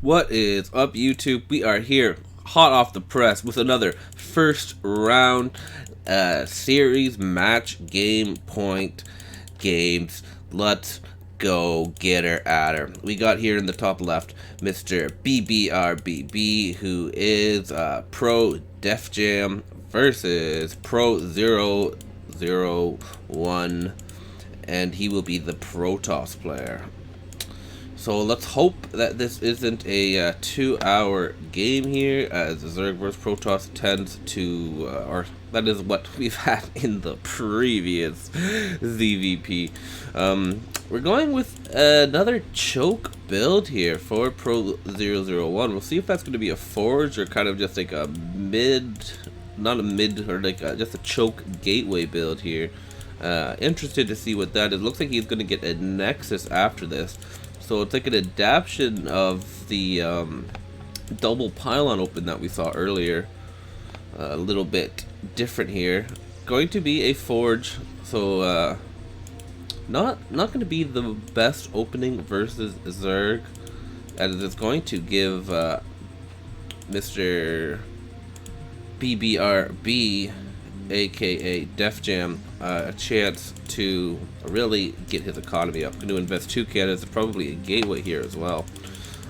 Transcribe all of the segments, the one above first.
What is up, YouTube? We are here, hot off the press, with another first round series match game point games. Let's go get her at her. We got here in the top left Mr. BBRBB, who is Pro Defjam versus Pro 001, and he will be the Protoss player. So let's hope that this isn't a 2-hour game here, as Zerg vs Protoss tends to, or that is what we've had in the previous ZVP. We're going with another choke build here for Pro 001. We'll see if that's going to be a forge or kind of just like a mid, not a mid, or like just a choke gateway build here. Interested to see what that is. Looks like he's going to get a Nexus after this. So it's like an adaptation of the double pylon open that we saw earlier. A little bit different here. Going to be a forge, so not going to be the best opening versus Zerg, as it's going to give Mr. BBRB, aka Defjam, a chance to really get his economy up. I'm going to invest 2 cannons, probably a gateway here as well.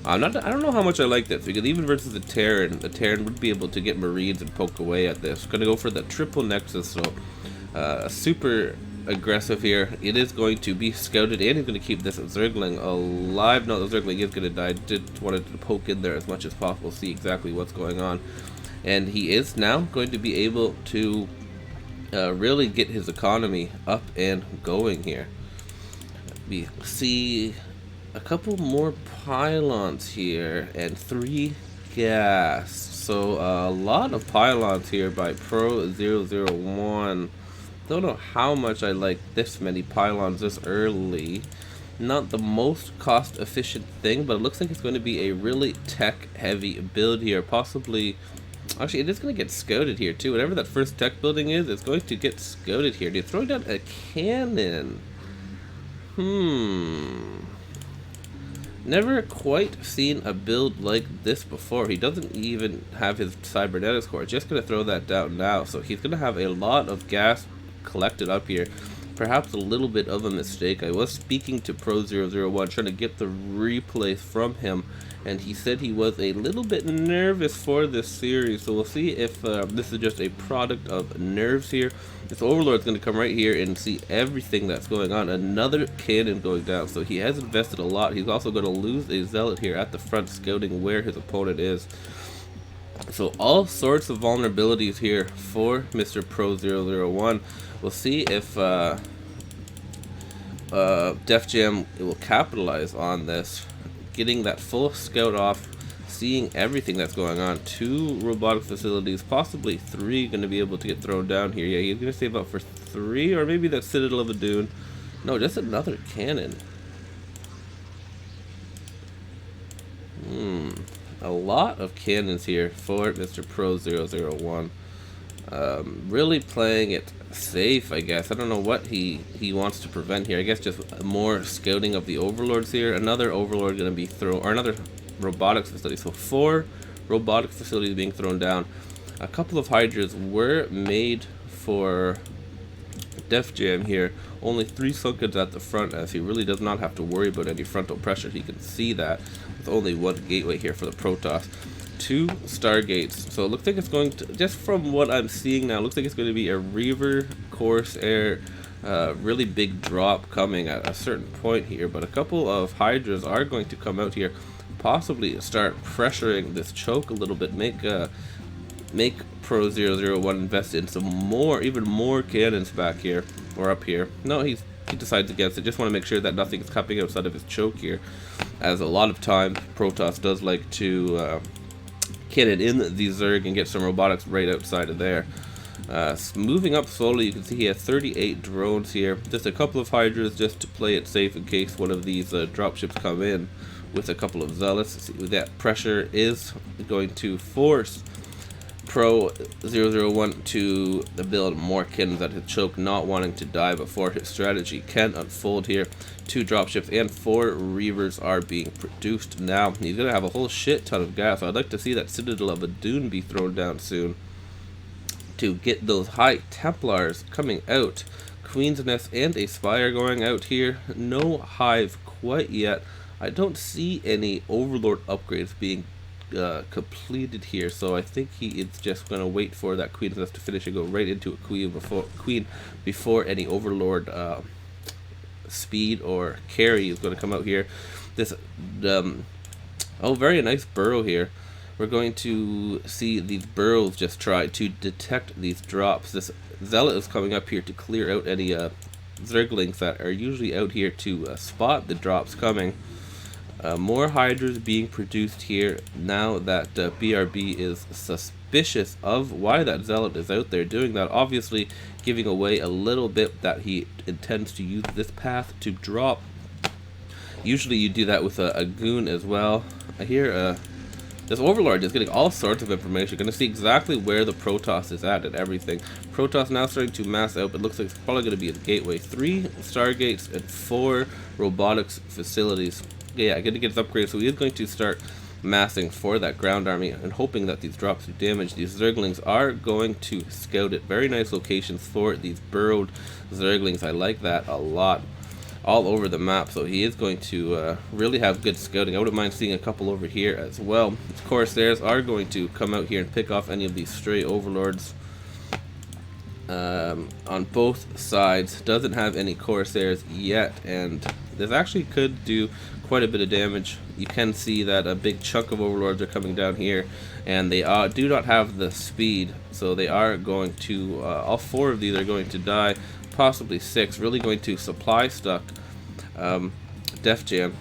I don't know how much I like this, because even versus the Terran would be able to get Marines and poke away at this. Going to go for the triple Nexus, so super aggressive here. It is going to be scouted, and he's going to keep this Zergling alive. No, the Zergling is going to die. Did wanted to poke in there as much as possible, see exactly what's going on. And he is now going to be able to really get his economy up and going here. We see a couple more pylons here and 3 gas. So a lot of pylons here by Pro 001. Don't know how much I like this many pylons this early. Not the most cost efficient thing, but it looks like it's going to be a really tech heavy build here. Possibly, actually, it is going to get scouted here too. Whatever that first tech building is, it's going to get scouted here. They're throwing down a cannon. Never quite seen a build like this before. He doesn't even have his cybernetics core. Just going to throw that down now. So he's going to have a lot of gas collected up here. Perhaps a little bit of a mistake. I was speaking to Pro 001, trying to get the replay from him, and he said he was a little bit nervous for this series. So we'll see if this is just a product of nerves here. This Overlord's going to come right here and see everything that's going on. Another cannon going down. So he has invested a lot. He's also going to lose a Zealot here at the front, scouting where his opponent is. So all sorts of vulnerabilities here for Mr. Pro 001. We'll see if Defjam will capitalize on this, getting that full scout off, seeing everything that's going on. 2 robotic facilities, possibly 3 going to be able to get thrown down here. Yeah, he's going to save up for 3, or maybe the Citadel of a Dune. No, just another cannon. A lot of cannons here for Mr. Pro 001. Really playing it safe, I guess. I don't know what he wants to prevent here. I guess just more scouting of the overlords here. Another overlord going to be thrown, or another robotics facility. So 4 robotics facilities being thrown down. A couple of Hydras were made for Defjam here. Only 3 Sunkens at the front, as he really does not have to worry about any frontal pressure. He can see that with only 1 gateway here for the Protoss. 2 Stargates. So it looks like it's going to, just from what I'm seeing now, looks like it's going to be a Reaver, Corsair, really big drop coming at a certain point here. But a couple of Hydras are going to come out here, possibly start pressuring this choke a little bit, make Pro 001 invest in some more, even more cannons back here, or up here. No, he decides against it. Just want to make sure that nothing's coming outside of his choke here, as a lot of times Protoss does like to cannon in the Zerg and get some robotics right outside of there. Moving up slowly, you can see he has 38 drones here. Just a couple of Hydras just to play it safe in case one of these dropships come in with a couple of Zealots. See, that pressure is going to force Pro 001 to build more cannons at his choke, not wanting to die before his strategy can unfold here. 2 dropships and 4 reavers are being produced now. He's gonna have a whole shit ton of gas. I'd like to see that Citadel of Adun be thrown down soon to get those high Templars coming out. Queen's Nest and a Spire going out here. No hive quite yet. I don't see any Overlord upgrades being completed here, so I think he is just going to wait for that Queen's Nest to finish and go right into a queen before any Overlord speed or carry is going to come out here. This oh, very nice burrow here. We're going to see these burrows just try to detect these drops. This Zealot is coming up here to clear out any Zerglings that are usually out here to spot the drops coming. More Hydras being produced here now that BRB is suspicious of why that Zealot is out there doing that. Obviously giving away a little bit that he intends to use this path to drop. Usually you do that with a Goon as well. I hear this Overlord is getting all sorts of information. Going to see exactly where the Protoss is at and everything. Protoss now starting to mass out, but looks like it's probably going to be a gateway. 3 Stargates and 4 robotics facilities. Yeah, going to get his upgrade, so he is going to start massing for that ground army and hoping that these drops do damage. These Zerglings are going to scout it. Very nice locations for these burrowed Zerglings. I like that a lot. All over the map, so he is going to really have good scouting. I wouldn't mind seeing a couple over here as well. Of course, Corsairs are going to come out here and pick off any of these stray Overlords on both sides. Doesn't have any Corsairs yet, and this actually could do quite a bit of damage. You can see that a big chunk of Overlords are coming down here, and they do not have the speed, so they are going to, all 4 of these are going to die. Possibly 6, really going to supply stuck Defjam.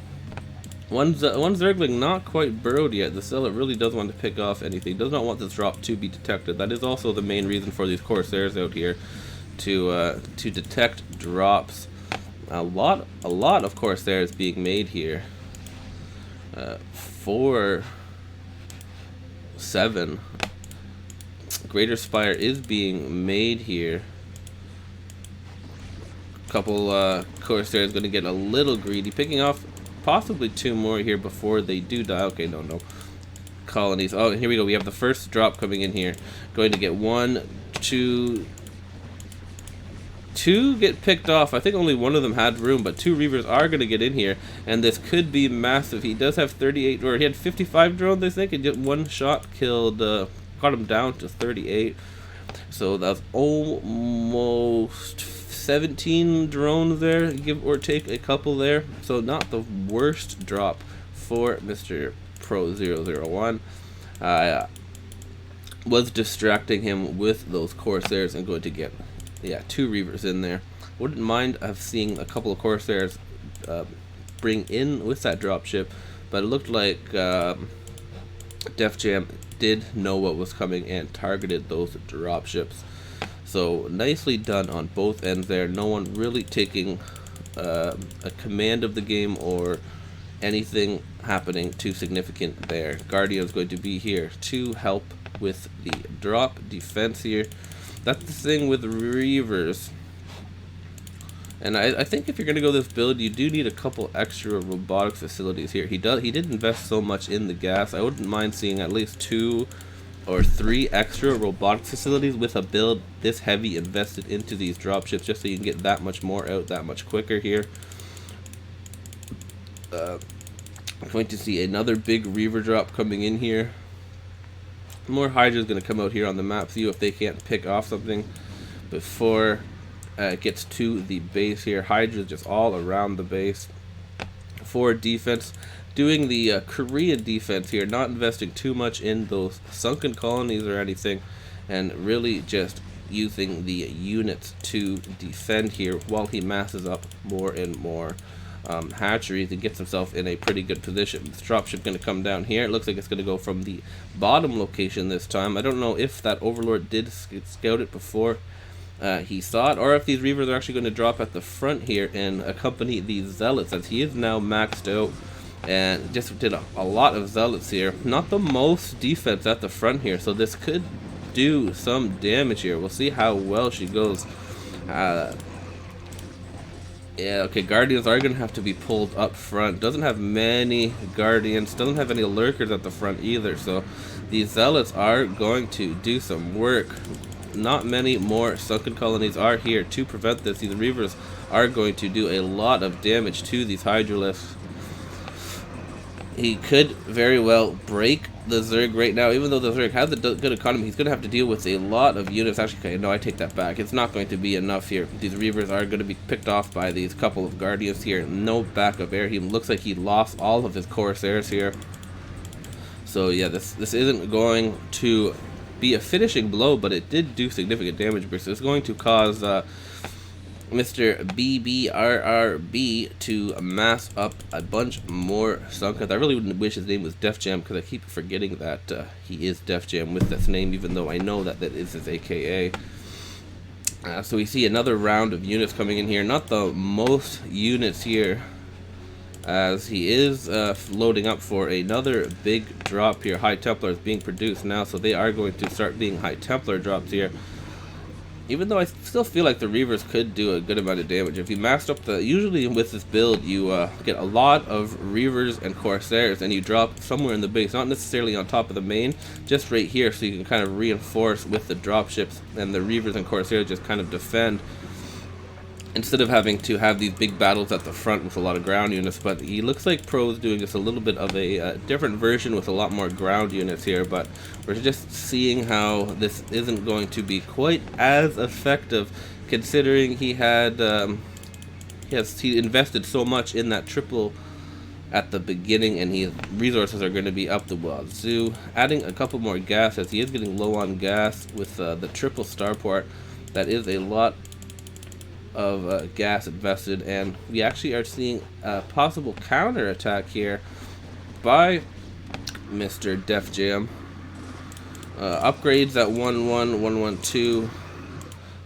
One Zergling not quite burrowed yet. The Zealot really does want to pick off anything. Does not want this drop to be detected. That is also the main reason for these Corsairs out here, to detect drops. A lot of Corsairs being made here. 4, 7. Greater Spire is being made here. Couple Corsairs going to get a little greedy, picking off possibly 2 more here before they do die. Okay, no colonies. Oh, here we go. We have the first drop coming in here. Going to get 1, 2 get picked off. I think only one of them had room, but 2 Reavers are going to get in here, and this could be massive. He does have 38, or he had 55 drones, I think, and just 1 shot killed, got him down to 38. So that's almost 17 drones there, give or take a couple there. So not the worst drop for Mr. Pro 001. Was distracting him with those Corsairs and going to get, yeah, 2 Reavers in there. Wouldn't mind of seeing a couple of Corsairs bring in with that dropship, but it looked like Defjam did know what was coming and targeted those dropships. So nicely done on both ends there. No one really taking a command of the game or anything happening too significant there. Guardian's going to be here to help with the drop defense here. That's the thing with Reavers. And I think if you're going to go this build, you do need a couple extra robotic facilities here. He did invest so much in the gas. I wouldn't mind seeing at least 2 or 3 extra robotic facilities with a build this heavy invested into these dropships, just so you can get that much more out that much quicker here. I'm going to see another big Reaver drop coming in here. More Hydra's going to come out here on the map, see if they can't pick off something before it gets to the base here. Hydra's just all around the base. For defense, doing the Korean defense here, not investing too much in those sunken colonies or anything, and really just using the units to defend here while he masses up more and more hatcheries and gets himself in a pretty good position. This dropship going to come down here. It looks like it's going to go from the bottom location this time. I don't know if that Overlord did scout it before he saw it, or if these Reavers are actually going to drop at the front here and accompany these Zealots, as he is now maxed out and just did a lot of Zealots here. Not the most defense at the front here, so this could do some damage here. We'll see how well she goes. Yeah, okay, Guardians are going to have to be pulled up front. Doesn't have many Guardians. Doesn't have any Lurkers at the front either. So these Zealots are going to do some work. Not many more Sunken Colonies are here to prevent this. These Reavers are going to do a lot of damage to these Hydralisks. He could very well break the Zerg right now. Even though the Zerg has a good economy, he's going to have to deal with a lot of units. Actually, okay, no, I take that back. It's not going to be enough here. These Reavers are going to be picked off by these couple of Guardians here. No backup air. He looks like he lost all of his Corsairs here. So yeah, this isn't going to be a finishing blow, but it did do significant damage. So it's going to cause Mr. BBRRB to amass up a bunch more Sunkens. I really wouldn't wish his name was Defjam, because I keep forgetting that he is Defjam with this name, even though I know that that is his AKA. So we see another round of units coming in here. Not the most units here, as he is loading up for another big drop here. High Templar is being produced now, so they are going to start being High Templar drops here. Even though I still feel like the Reavers could do a good amount of damage. If you maxed up the... Usually with this build, you get a lot of Reavers and Corsairs, and you drop somewhere in the base. Not necessarily on top of the main, just right here, so you can kind of reinforce with the dropships, and the Reavers and Corsairs just kind of defend, instead of having to have these big battles at the front with a lot of ground units. But he looks like Pro is doing just a little bit of a different version with a lot more ground units here. But we're just seeing how this isn't going to be quite as effective, considering he had he invested so much in that triple at the beginning, and his resources are going to be up the wazoo. Adding a couple more gas, as he is getting low on gas with the triple starport. That is a lot of gas invested, and we actually are seeing a possible counter attack here by Mr. Defjam. Upgrades at 1-1-1-1-2.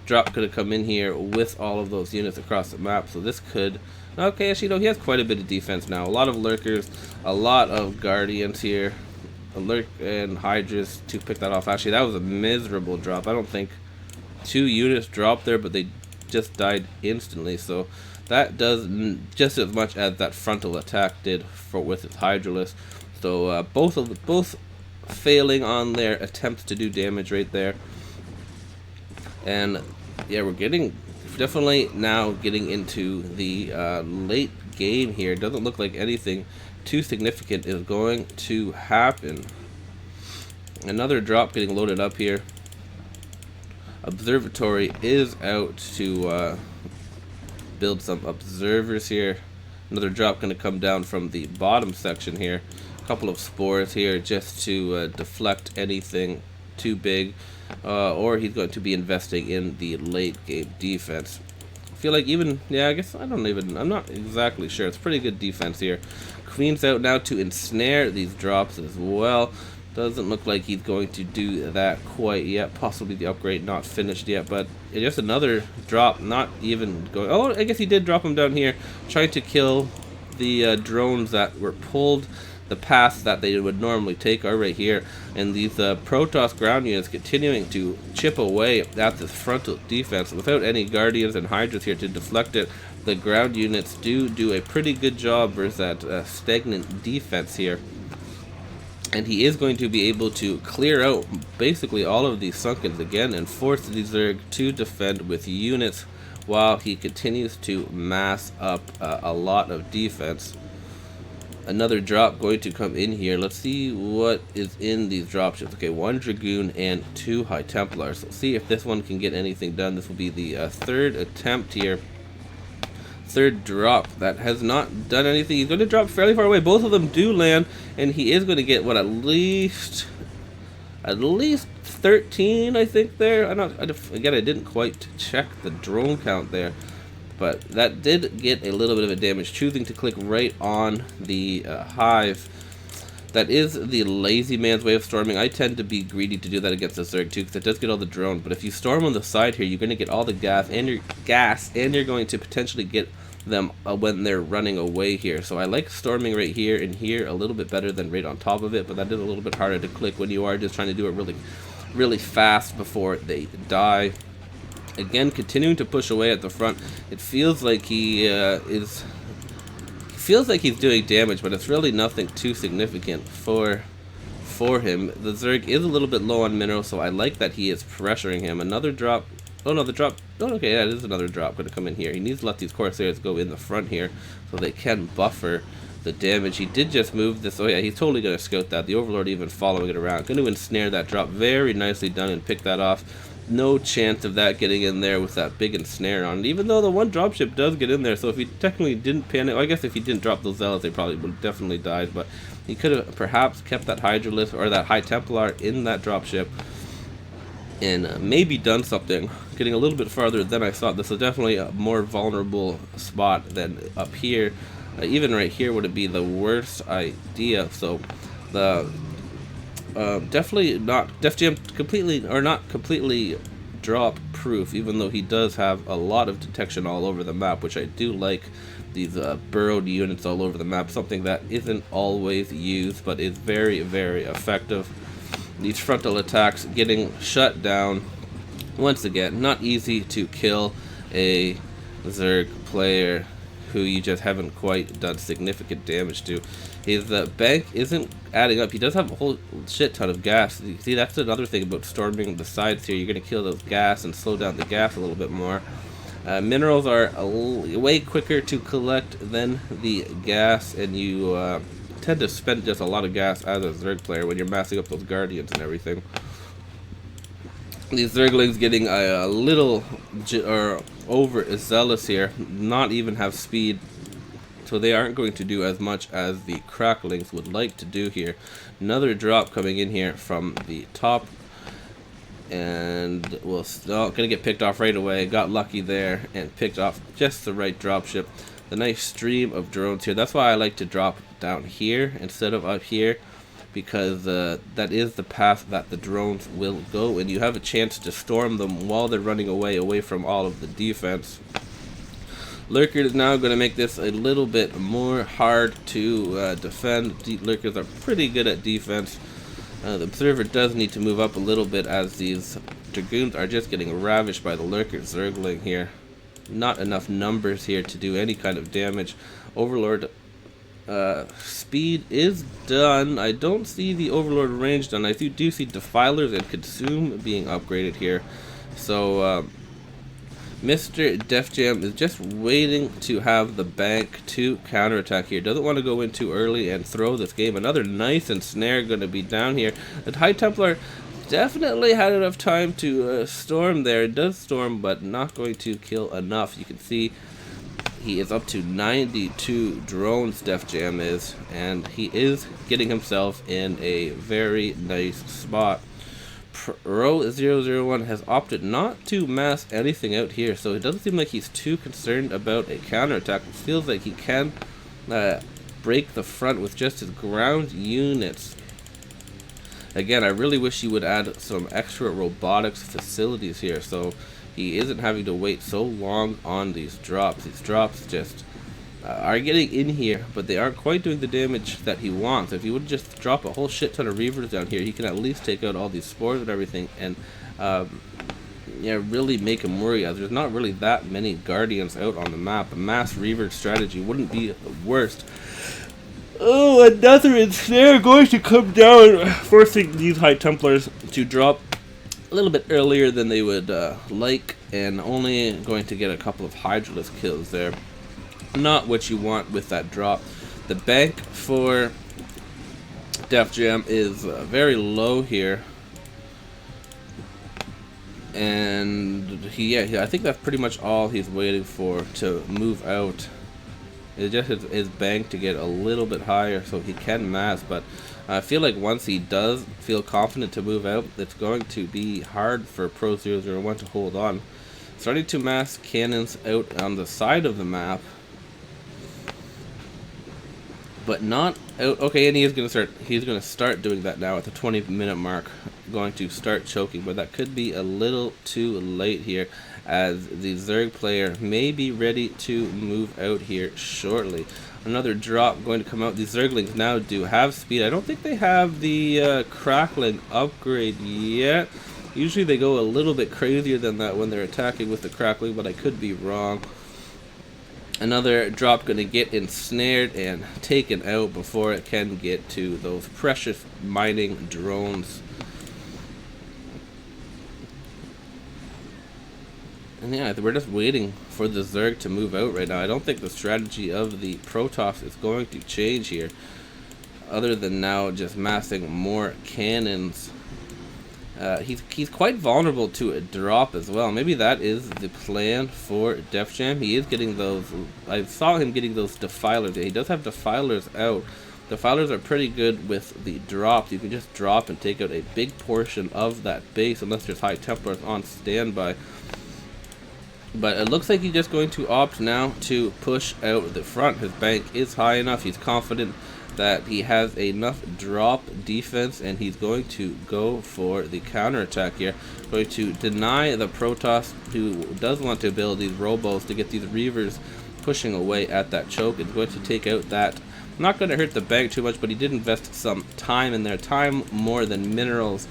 Drop could have come in here with all of those units across the map, so this could... Okay, actually, no, he has quite a bit of defense now. A lot of Lurkers, a lot of Guardians here. A Lurk and Hydras to pick that off. Actually, that was a miserable drop. I don't think 2 units dropped there, but they just died instantly, so that does just as much as that frontal attack did with his Hydralisk. So both failing on their attempts to do damage right there. And yeah, we're definitely now getting into the late game here. Doesn't look like anything too significant is going to happen. Another drop getting loaded up here. Observatory is out to build some observers here. Another drop going to come down from the bottom section here. A couple of spores here just to deflect anything too big. Or he's going to be investing in the late game defense. I feel like even, yeah, I guess I'm not exactly sure. It's pretty good defense here. Queen's out now to ensnare these drops as well. Doesn't look like he's going to do that quite yet. Possibly the upgrade not finished yet, but just another drop, not even going... Oh, I guess he did drop him down here, trying to kill the drones that were pulled. The paths that they would normally take are right here, and these Protoss ground units continuing to chip away at this frontal defense without any Guardians and Hydras here to deflect it. The ground units do a pretty good job versus that stagnant defense here. And he is going to be able to clear out basically all of these Sunkens again and force these Zerg to defend with units while he continues to mass up a lot of defense. Another drop going to come in here. Let's see what is in these dropships. Okay, 1 Dragoon and 2 High Templars. Let's see if this one can get anything done. This will be the third attempt here. Third drop that has not done anything. He's going to drop fairly far away. Both of them do land, and he is going to get what, at least 13, I think there. Again, I didn't quite check the drone count there, but that did get a little bit of a damage. Choosing to click right on the hive. That is the lazy man's way of storming. I tend to be greedy to do that against the Zerg too, because it does get all the drones. But if you storm on the side here, you're going to get all the gas, and you're going to potentially get them when they're running away here. So I like storming right here and here a little bit better than right on top of it, but that is a little bit harder to click when you are just trying to do a really really fast before they die. Again, continuing to push away at the front. It feels like feels like he's doing damage, but it's really nothing too significant for him. The Zerg is a little bit low on minerals, so I like that he is pressuring him. Another drop. Oh no, the drop. Oh, okay, yeah, it is another drop going to come in here. He needs to let these Corsairs go in the front here so they can buffer the damage. He did just move this. Oh yeah, he's totally going to scout that. The Overlord even following it around. Going to ensnare that drop. Very nicely done and pick that off. No chance of that getting in there with that big ensnare on it, even though the one dropship does get in there. So if he technically didn't panic, well, I guess if he didn't drop those zealots, they probably would have definitely died. But he could have perhaps kept that Hydralisk or that High Templar in that dropship and maybe done something. Getting a little bit farther than I thought. This is definitely a more vulnerable spot than up here. Even right here would it be the worst idea. So the definitely not Defjam completely, or not completely drop proof, even though he does have a lot of detection all over the map, which I do like. These burrowed units all over the map, something that isn't always used but is very, very effective. These frontal attacks getting shut down. Once again, not easy to kill a Zerg player who you just haven't quite done significant damage to. His bank isn't adding up. He does have a whole shit ton of gas. You see, that's another thing about storming the sides here. You're going to kill those gas and slow down the gas a little bit more. Minerals are way quicker to collect than the gas, and you tend to spend just a lot of gas as a Zerg player when you're massing up those Guardians and everything. These Zerglings getting a little over zealous here, not even have speed, so they aren't going to do as much as the Cracklings would like to do here. Another drop coming in here from the top, and we'll gonna get picked off right away. Got lucky there and picked off just the right dropship. The nice stream of drones here. That's why I like to drop down here instead of up here, because that is the path that the drones will go, and you have a chance to storm them while they're running away from all of the defense. Lurker is now going to make this a little bit more hard to defend. Lurkers are pretty good at defense. The Observer does need to move up a little bit, as these Dragoons are just getting ravished by the Lurker Zergling here. Not enough numbers here to do any kind of damage. Overlord speed is done. I don't see the Overlord range done. I do see Defilers and Consume being upgraded here. So Mr. Defjam is just waiting to have the bank to counterattack here. Doesn't want to go in too early and throw this game. Another nice ensnare going to be down here. The High Templar definitely had enough time to storm there. It does storm, but not going to kill enough. You can see he is up to 92 drones, Defjam is, and he is getting himself in a very nice spot. Pro001 has opted not to mass anything out here, so it doesn't seem like he's too concerned about a counterattack. It feels like he can break the front with just his ground units. Again, I really wish he would add some extra robotics facilities here, so he isn't having to wait so long on these drops. These drops just are getting in here, but they aren't quite doing the damage that he wants. If he would just drop a whole shit ton of Reavers down here, he can at least take out all these spores and everything, and yeah, really make him worry, as there's not really that many Guardians out on the map. A mass Reaver strategy wouldn't be the worst. Oh, another ensnare going to come down, forcing these High Templars to drop a little bit earlier than they would like, and only going to get a couple of Hydralisk kills there. Not what you want with that drop. The bank for Defjam is very low here, and I think that's pretty much all he's waiting for to move out. It's just his bank to get a little bit higher so he can mass, but I feel like once he does feel confident to move out, it's going to be hard for Pro001 to hold on. Starting to mass cannons out on the side of the map, but not out. Okay, and he's gonna start doing that now at the 20-minute mark. Going to start choking, but that could be a little too late here, as the Zerg player may be ready to move out here shortly. Another drop going to come out. The Zerglings now do have speed. I don't think they have the crackling upgrade yet. Usually they go a little bit crazier than that when they're attacking with the crackling, but I could be wrong. Another drop going to get ensnared and taken out before it can get to those precious mining drones. And yeah, we're just waiting for the Zerg to move out right now. I don't think the strategy of the Protoss is going to change here, other than now just massing more cannons. He's quite vulnerable to a drop as well. Maybe that is the plan for Defjam. He is getting those. I saw him getting those defilers. He does have defilers out. Defilers are pretty good with the drops. You can just drop and take out a big portion of that base unless there's High Templars on standby. But it looks like he's just going to opt now to push out the front. His bank is high enough. He's confident that he has enough drop defense, and he's going to go for the counterattack here. Going to deny the Protoss, who does want to build these robos to get these Reavers pushing away at that choke. It's going to take out that. Not going to hurt the bank too much, but he did invest some time in there. Time more than minerals.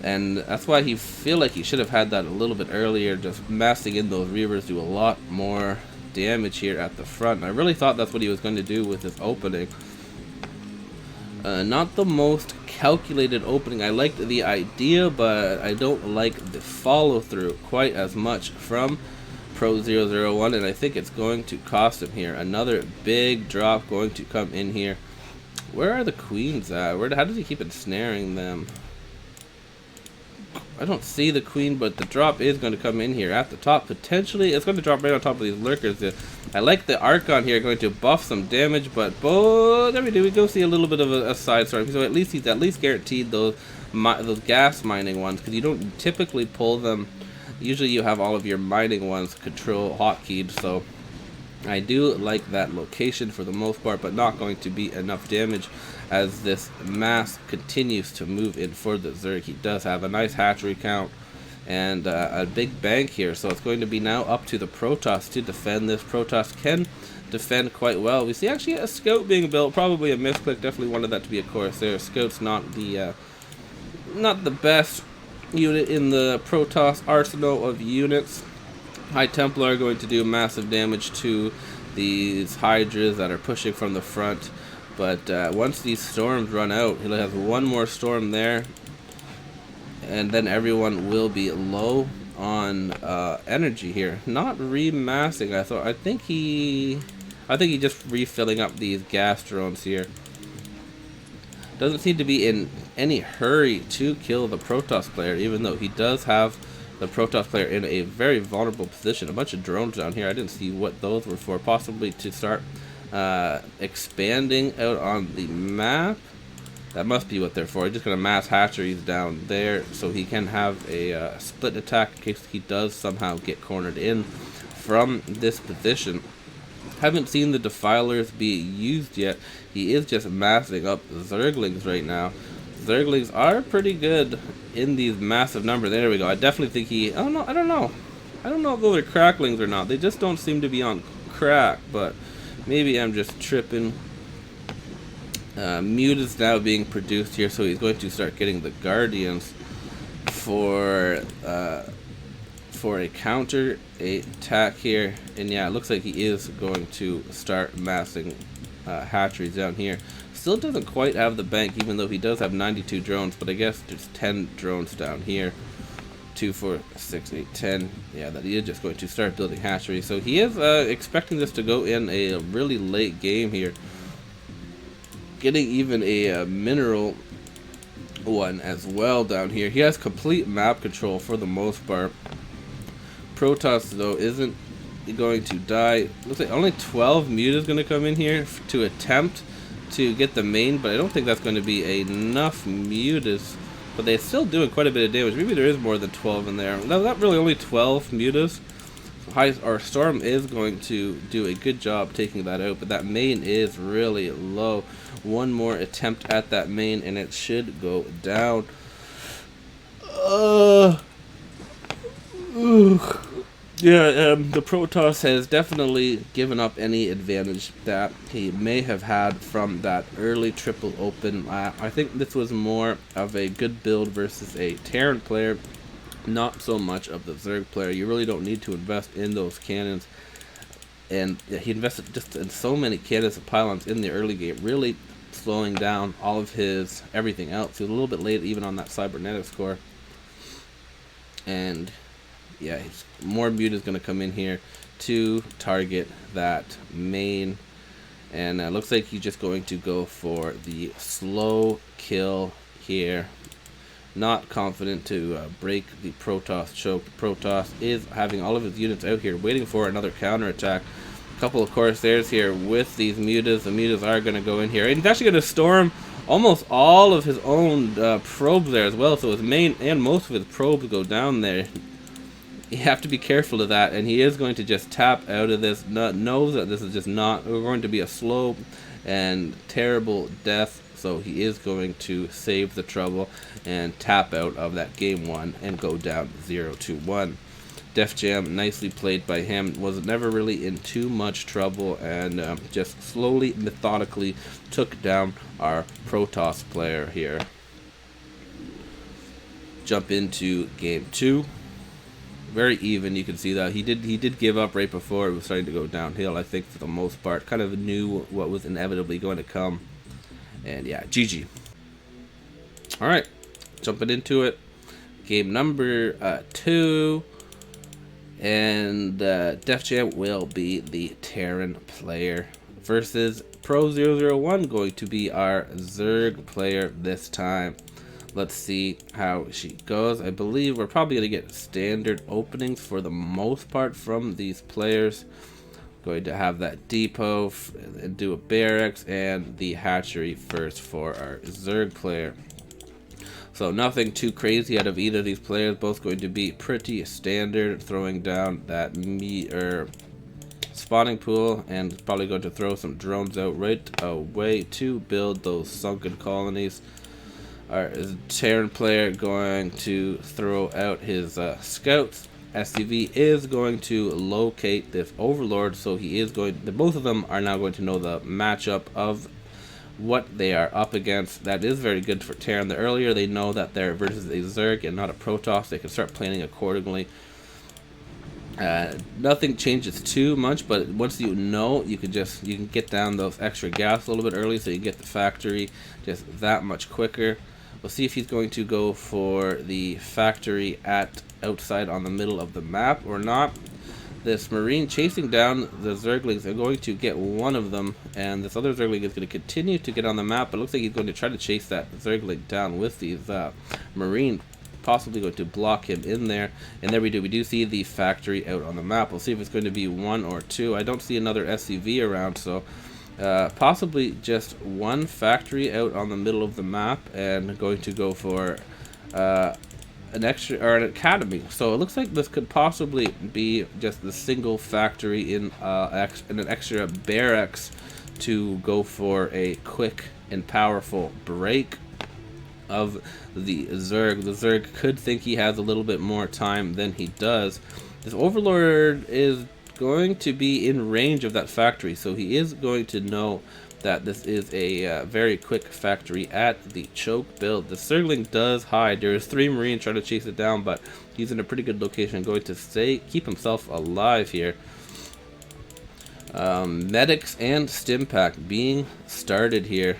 And that's why he feel like he should have had that a little bit earlier. Just massing in those Reavers do a lot more damage here at the front. And I really thought that's what he was going to do with his opening. Not the most calculated opening. I liked the idea, but I don't like the follow-through quite as much from Pro001, and I think it's going to cost him here. Another big drop going to come in here. Where are the queens at? How does he keep ensnaring them? I don't see the queen, but the drop is going to come in here at the top. Potentially, it's going to drop right on top of these lurkers. I like the Archon here, going to buff some damage, but there we do. We go see a little bit of a side story. So at least he's guaranteed those gas mining ones, because you don't typically pull them. Usually you have all of your mining ones control hotkeyed, so I do like that location for the most part, but not going to be enough damage as this mass continues to move in for the Zerg. He does have a nice hatchery count and a big bank here, so it's going to be now up to the Protoss to defend this. Protoss can defend quite well. We see actually a scout being built, probably a misclick. Definitely wanted that to be a Corsair. Scout's not the best unit in the Protoss arsenal of units. High Templar are going to do massive damage to these Hydras that are pushing from the front. But once these storms run out, he'll have one more storm there, and then everyone will be low on energy here. Not remassing. I think he just refilling up these gas drones here. Doesn't seem to be in any hurry to kill the Protoss player, even though he does have the Protoss player in a very vulnerable position. A bunch of drones down here. I didn't see what those were for. Possibly to start expanding out on the map. That must be what they're for. He's just going to mass hatcheries down there so he can have a split attack in case he does somehow get cornered in from this position. Haven't seen the Defilers be used yet. He is just massing up Zerglings right now. Zerglings are pretty good in these massive numbers. There we go. I definitely think he... Oh, no, I don't know. I don't know if those are cracklings or not. They just don't seem to be on crack, but maybe I'm just tripping. Mute is now being produced here, so he's going to start getting the Guardians for a counter attack here. And yeah, it looks like he is going to start massing hatcheries down here. Still doesn't quite have the bank, even though he does have 92 drones, but I guess there's 10 drones down here. 2, 4, 6, 8, 10. Yeah, that he is just going to start building hatcheries. So he is expecting this to go in a really late game here. Getting even a mineral one as well down here. He has complete map control for the most part. Protoss, though, isn't going to die. Looks like only 12 mute is going to come in here to attempt to get the main, but I don't think that's going to be enough mutas. But they're still doing quite a bit of damage. Maybe there is more than 12 in there. No, not really, only 12 mutas. Our Storm is going to do a good job taking that out, but that main is really low. One more attempt at that main, and it should go down. Yeah, the Protoss has definitely given up any advantage that he may have had from that early triple open. I think this was more of a good build versus a Terran player, not so much of the Zerg player. You really don't need to invest in those cannons. And he invested just in so many cannons and pylons in the early game, really slowing down all of his everything else. He was a little bit late even on that cybernetic score. And yeah, more Mute is going to come in here to target that main. And looks like he's just going to go for the slow kill here. Not confident to break the Protoss choke. Protoss is having all of his units out here waiting for another counterattack. A couple of Corsairs here with these Mutas. The Mutas are going to go in here. And he's actually going to storm almost all of his own probes there as well. So his main and most of his probes go down there. You have to be careful of that, and he is going to just tap out of this. Knows that this is just not going to be a slow and terrible death, so he is going to save the trouble and tap out of that game 1 and go down 0-1. Defjam, nicely played by him, was never really in too much trouble and just slowly, methodically took down our Protoss player here. Jump into game 2. Very even, you can see that he did give up right before it was starting to go downhill. I think for the most part, kind of knew what was inevitably going to come. And yeah, GG. All right, jumping into it. Game number 2, and Defjam will be the Terran player versus Pro001, going to be our Zerg player this time. Let's see how she goes. I believe we're probably going to get standard openings for the most part from these players. Going to have that depot and do a barracks and the hatchery first for our Zerg player. So nothing too crazy out of either of these players. Both going to be pretty standard, throwing down that spawning pool, and probably going to throw some drones out right away to build those sunken colonies. Our Terran player going to throw out his scouts. SCV is going to locate this Overlord, so he is going. Both of them are now going to know the matchup of what they are up against. That is very good for Terran. The earlier they know that they're versus a Zerg and not a Protoss, they can start planning accordingly. Nothing changes too much, but once you know, you can get down those extra gas a little bit early, so you get the factory just that much quicker. We'll see if he's going to go for the factory outside on the middle of the map or not. This Marine chasing down the Zerglings are going to get one of them, and this other Zergling is going to continue to get on the map, but it looks like he's going to try to chase that Zergling down with these Marine, possibly going to block him in there. And there we do. We do see the factory out on the map. We'll see if it's going to be 1 or 2. I don't see another SCV around, so possibly just one factory out on the middle of the map, and going to go for an extra or an academy. So it looks like this could possibly be just the single factory in an extra barracks to go for a quick and powerful break of the Zerg. The Zerg could think he has a little bit more time than he does. This Overlord is going to be in range of that factory, so he is going to know that this is a very quick factory at the choke build. The Zergling does hide. There's 3 Marines trying to chase it down, but he's in a pretty good location, going to keep himself alive here. Medics and Stimpack being started here,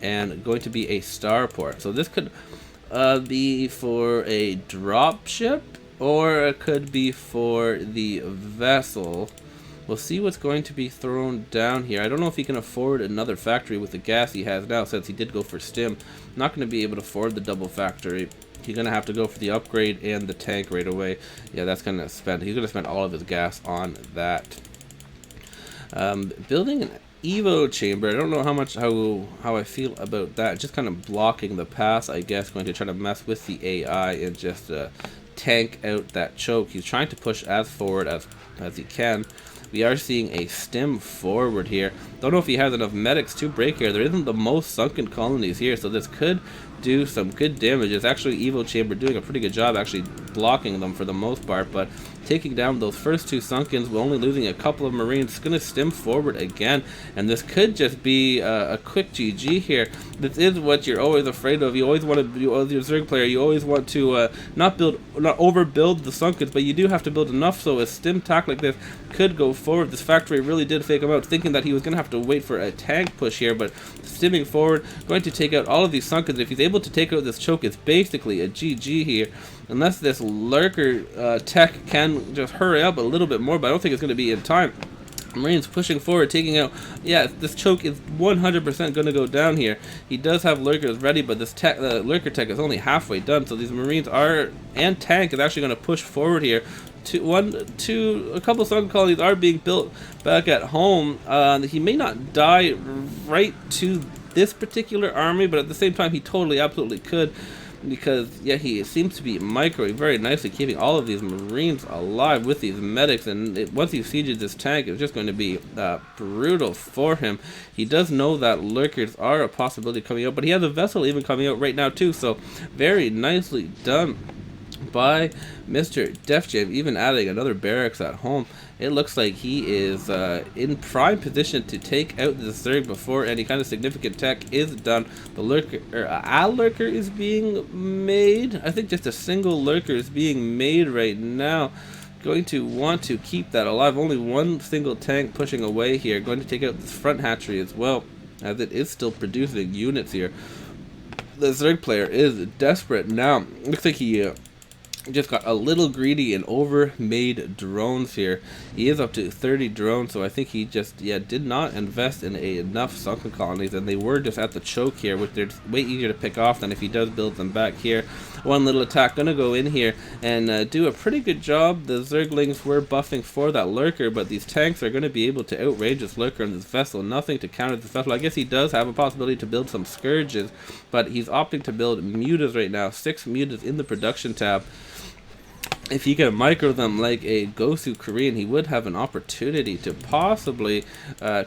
and going to be a starport. So this could be for a dropship, or it could be for the vessel. We'll see what's going to be thrown down here. I don't know if he can afford another factory with the gas he has now, since he did go for stim. Not going to be able to afford the double factory. He's going to have to go for the upgrade and the tank right away. Yeah, that's going to spend. He's going to spend all of his gas on that. Building an Evo chamber. I don't know how I feel about that. Just kind of blocking the pass, I guess. Going to try to mess with the AI and just tank out that choke. He's trying to push as forward as he can. We are seeing a stim forward here. Don't know if he has enough medics to break here. There isn't the most sunken colonies here, so this could do some good damage. It's actually Evo Chamber doing a pretty good job actually blocking them for the most part, but taking down those first two Sunkens, we're only losing a couple of Marines. It's going to stem forward again, and this could just be a quick GG here. This is what you're always afraid of. You always want to, as your Zerg player, you always want to not overbuild the Sunkens, but you do have to build enough so a stem attack like this could go forward. This factory really did fake him out, thinking that he was going to have to wait for a tank push here, but stemming forward, going to take out all of these Sunkens. If he's able to take out this choke, it's basically a GG here. Unless this lurker tech can just hurry up a little bit more, but I don't think it's going to be in time. Marines pushing forward, taking out. Yeah, this choke is 100% going to go down here. He does have lurkers ready, but this lurker tech is only halfway done. So these Marines are, and tank is actually going to push forward here. A couple of Sunken colonies are being built back at home. He may not die right to this particular army, but at the same time, he totally, absolutely could. Because, yeah, he seems to be microing very nicely, keeping all of these Marines alive with these medics, and once he sieges this tank, it's just going to be brutal for him. He does know that lurkers are a possibility coming out, but he has a vessel even coming out right now too, so very nicely done by Mr. Defjam, even adding another barracks at home. It looks like he is in prime position to take out the Zerg before any kind of significant tech is done. The lurker, a lurker is being made. I think just a single lurker is being made right now. Going to want to keep that alive. Only one single tank pushing away here. Going to take out this front hatchery as well, as it is still producing units here. The Zerg player is desperate now. Looks like he just got a little greedy and overmade drones here. He is up to 30 drones, so I think he just did not invest in enough Sunken colonies, and they were just at the choke here, which they're way easier to pick off than if he does build them back here. One little attack gonna go in here and do a pretty good job. The Zerglings were buffing for that lurker, but these tanks are gonna be able to outrage this lurker and this vessel. Nothing to counter this vessel. I guess he does have a possibility to build some scourges, but he's opting to build mutas right now. 6 mutas in the production tab. If he can micro them like a Gosu Korean, he would have an opportunity to possibly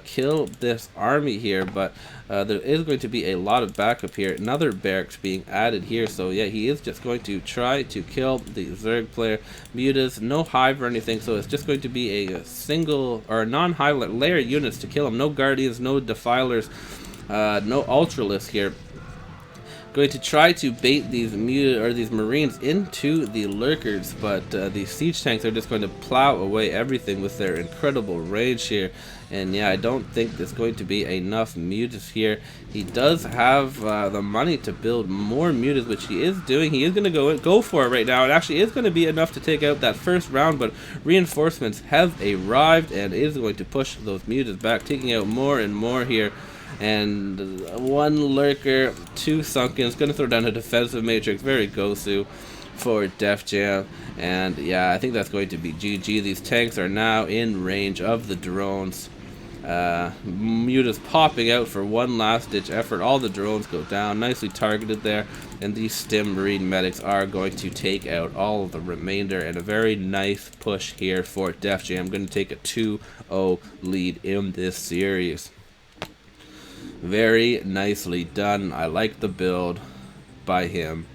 kill this army here, but there is going to be a lot of backup here. Another barracks being added here, so yeah, he is just going to try to kill the Zerg player. Mutas, no hive or anything, so it's just going to be a single or non-hive layer units to kill him. No guardians, no defilers, no ultralists here. Going to try to bait these Marines into the lurkers, but these siege tanks are just going to plow away everything with their incredible range here. And yeah, I don't think there's going to be enough mutas here. He does have the money to build more mutas, which he is doing. He is going to go for it right now. It actually is going to be enough to take out that first round, but reinforcements have arrived and is going to push those mutas back, taking out more and more here. And one lurker, 2 sunken. It's going to throw down a defensive matrix. Very gosu for Defjam. And yeah, I think that's going to be GG. These tanks are now in range of the drones. Muta's popping out for one last ditch effort. All the drones go down. Nicely targeted there. And these stem marine medics are going to take out all of the remainder. And a very nice push here for Defjam. Going to take a 2-0 lead in this series. Very nicely done. I like the build by him.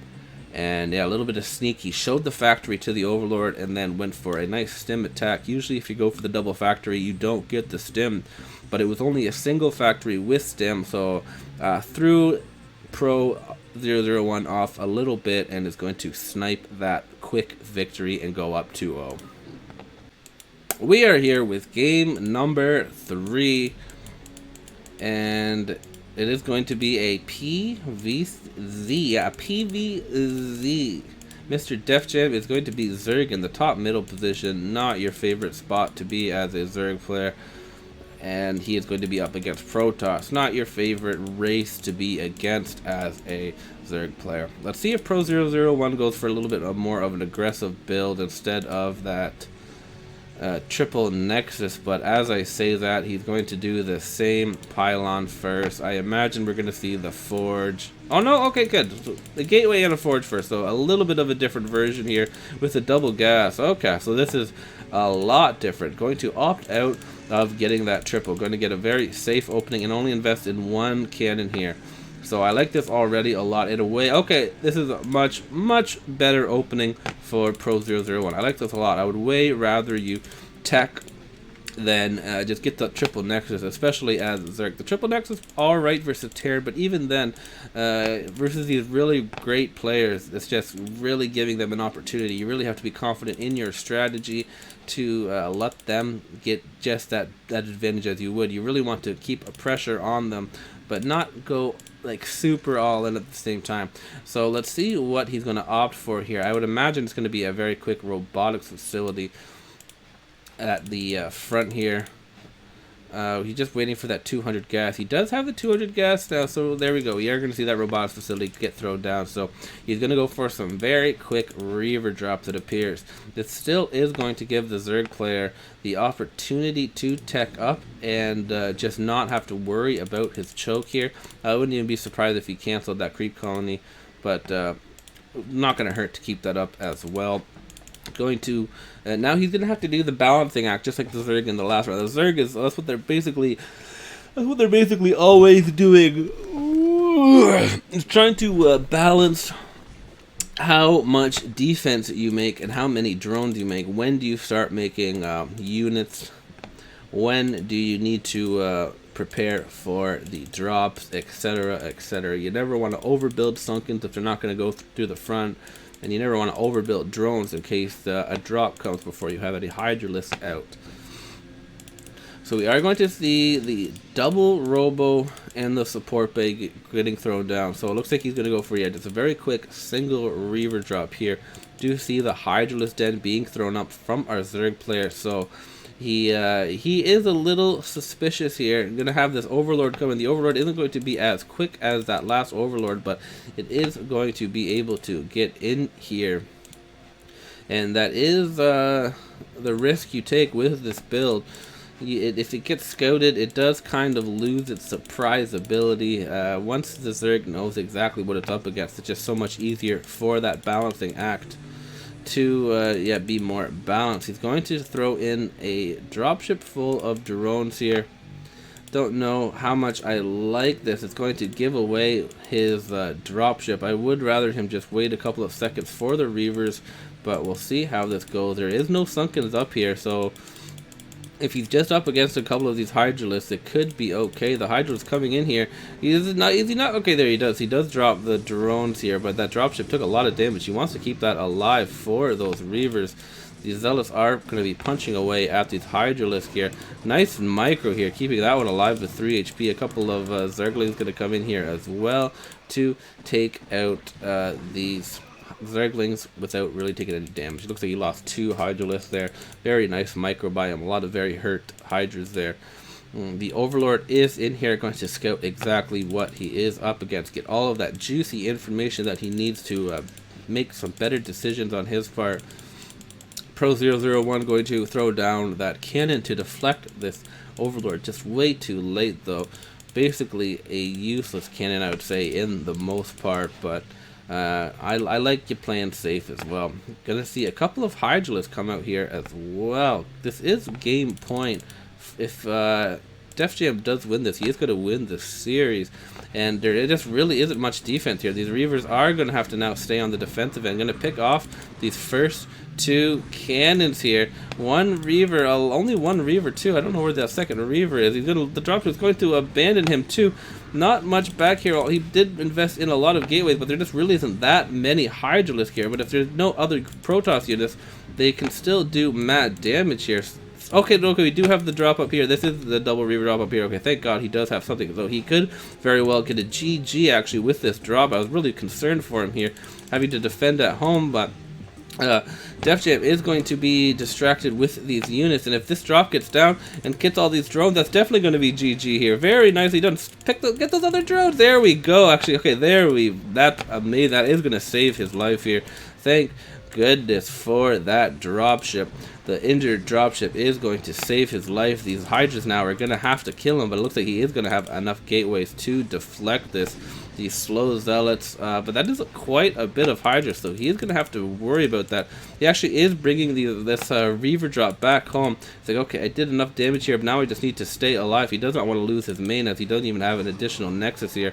And yeah, a little bit of sneak. He showed the factory to the Overlord and then went for a nice stem attack. Usually if you go for the double factory, you don't get the stem. But it was only a single factory with stem. So threw Pro 001 off a little bit and is going to snipe that quick victory and go up 2-0. We are here with game number 3. And it is going to be a PVZ. Yeah, PVZ. Mr. Defjam is going to be Zerg in the top middle position. Not your favorite spot to be as a Zerg player. And he is going to be up against Protoss. Not your favorite race to be against as a Zerg player. Let's see if Pro 001 goes for a little bit more of an aggressive build instead of that triple nexus, but as I say that, he's going to do the same pylon first. I imagine we're going to see the forge. Oh no, okay, good. The gateway and a forge first, so a little bit of a different version here with a double gas. Okay, so this is a lot different. Going to opt out of getting that triple. Going to get a very safe opening and only invest in one cannon here. So I like this already a lot in a way. Okay, this is a much better opening for Pro001. I like this a lot. I would way rather you tech than just get the triple nexus, especially as Zerg. The triple nexus alright versus Terran, but even then, versus these really great players, it's just really giving them an opportunity. You really have to be confident in your strategy to let them get just that advantage as you would. You really want to keep a pressure on them, but not go like super all in at the same time. So let's see what he's going to opt for here. I would imagine it's going to be a very quick robotics facility at the front here. He's just waiting for that 200 gas. He does have the 200 gas now, so there we go. We are going to see that robotics facility get thrown down. So he's going to go for some very quick Reaver drops, it appears. This still is going to give the Zerg player the opportunity to tech up and just not have to worry about his choke here. I wouldn't even be surprised if he canceled that creep colony, but not going to hurt to keep that up as well. Going to now he's gonna have to do the balancing act just like the Zerg in the last round. The Zerg that's what they're basically always doing. It's trying to balance how much defense you make and how many drones you make. When do you start making units? When do you need to prepare for the drops, etc., etc. You never want to overbuild Sunkens if they're not going to go through the front. And you never want to overbuild drones in case a drop comes before you have any Hydralisks out. So we are going to see the double Robo and the support bay getting thrown down. So it looks like he's going to go for just a very quick single Reaver drop here. Do see the Hydralisk den being thrown up from our Zerg player. So he is a little suspicious here. I'm going to have this Overlord coming. The Overlord isn't going to be as quick as that last Overlord, but it is going to be able to get in here. And that is the risk you take with this build. If it gets scouted, it does kind of lose its surprise ability. Once the Zerg knows exactly what it's up against, it's just so much easier for that balancing act to be more balanced. He's going to throw in a dropship full of drones here. Don't know how much I like this. It's going to give away his dropship. I would rather him just wait a couple of seconds for the Reavers, but we'll see how this goes. There is no Sunkens up here, so if he's just up against a couple of these Hydralisks, it could be okay. The Hydralisk coming in here. Is he not? Okay, there he does. He does drop the drones here, but that dropship took a lot of damage. He wants to keep that alive for those Reavers. These Zealots are going to be punching away at these Hydralisks here. Nice micro here, keeping that one alive with 3 HP. A couple of Zerglings going to come in here as well to take out these Zerglings without really taking any damage. It looks like he lost 2 Hydralisks there. Very nice microbiome. A lot of very hurt Hydras there. The Overlord is in here going to scout exactly what he is up against. Get all of that juicy information that he needs to make some better decisions on his part. Pro001 going to throw down that cannon to deflect this Overlord. Just way too late though. Basically a useless cannon, I would say, in the most part, but I like you playing safe as well. Gonna see a couple of Hydralisks come out here as well. This is game point. If Defjam does win this, he is going to win the series. And there just really isn't much defense here. These Reavers are going to have to now stay on the defensive end. Going to pick off these first 2 cannons here. One Reaver, only one Reaver too. I don't know where that second Reaver is. The dropship is going to abandon him too. Not much back here. He did invest in a lot of gateways, but there just really isn't that many Hydralisks here. But if there's no other Protoss units, they can still do mad damage here. Okay, we do have the drop up here. This is the double Reaver drop up here. Okay, thank God he does have something. So he could very well get a GG actually with this drop. I was really concerned for him here, having to defend at home, but Defjam is going to be distracted with these units, and if this drop gets down and gets all these drones, that's definitely going to be GG here. Very nicely done. Get those other drones. There we go. Actually, okay, that's amazing. That is going to save his life here. Thank goodness for that dropship. the injured dropship is going to save his life. These Hydras now are going to have to kill him, but it looks like he is going to have enough gateways to deflect this. These slow zealots, but that is quite a bit of Hydra, so he is going to have to worry about that. He actually is bringing this Reaver drop back home. It's like, okay, I did enough damage here, but now I just need to stay alive. He does not want to lose his main, as he doesn't even have an additional Nexus here.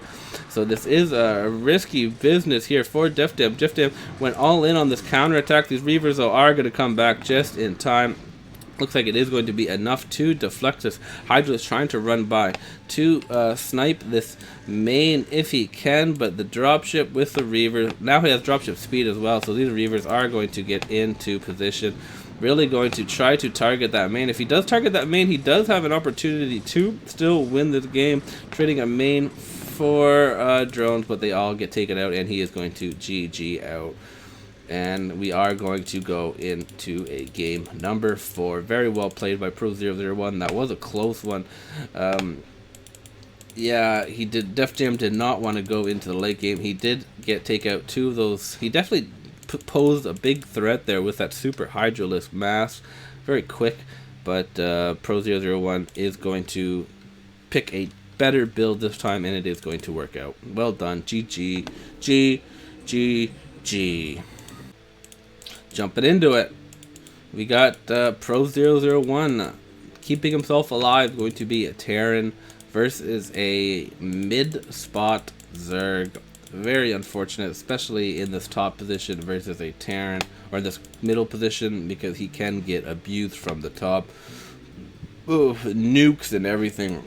So this is a risky business here for Defjam. Defjam went all in on this counterattack. These Reavers, though, are going to come back just in time. Looks like it is going to be enough to deflect this. Hydra is trying to run by to snipe this main if he can, but the dropship with the Reaver, now he has dropship speed as well, so these Reavers are going to get into position, really going to try to target that main. If he does target that main, he does have an opportunity to still win this game, trading a main for drones, but they all get taken out, and he is going to GG out. And we are going to go into a game number 4. Very well played by Pro001. That was a close one. Yeah, Defjam did not want to go into the late game. He did take out 2 of those. He definitely posed a big threat there with that super Hydralisk mass. Very quick, but Pro001 is going to pick a better build this time, and it is going to work out. Well done. GG. GG. Jumping into it, we got Pro001 keeping himself alive, going to be a Terran versus a mid-spot Zerg. Very unfortunate, especially in this top position versus a Terran, or this middle position, because he can get abused from the top. Ooh, nukes and everything.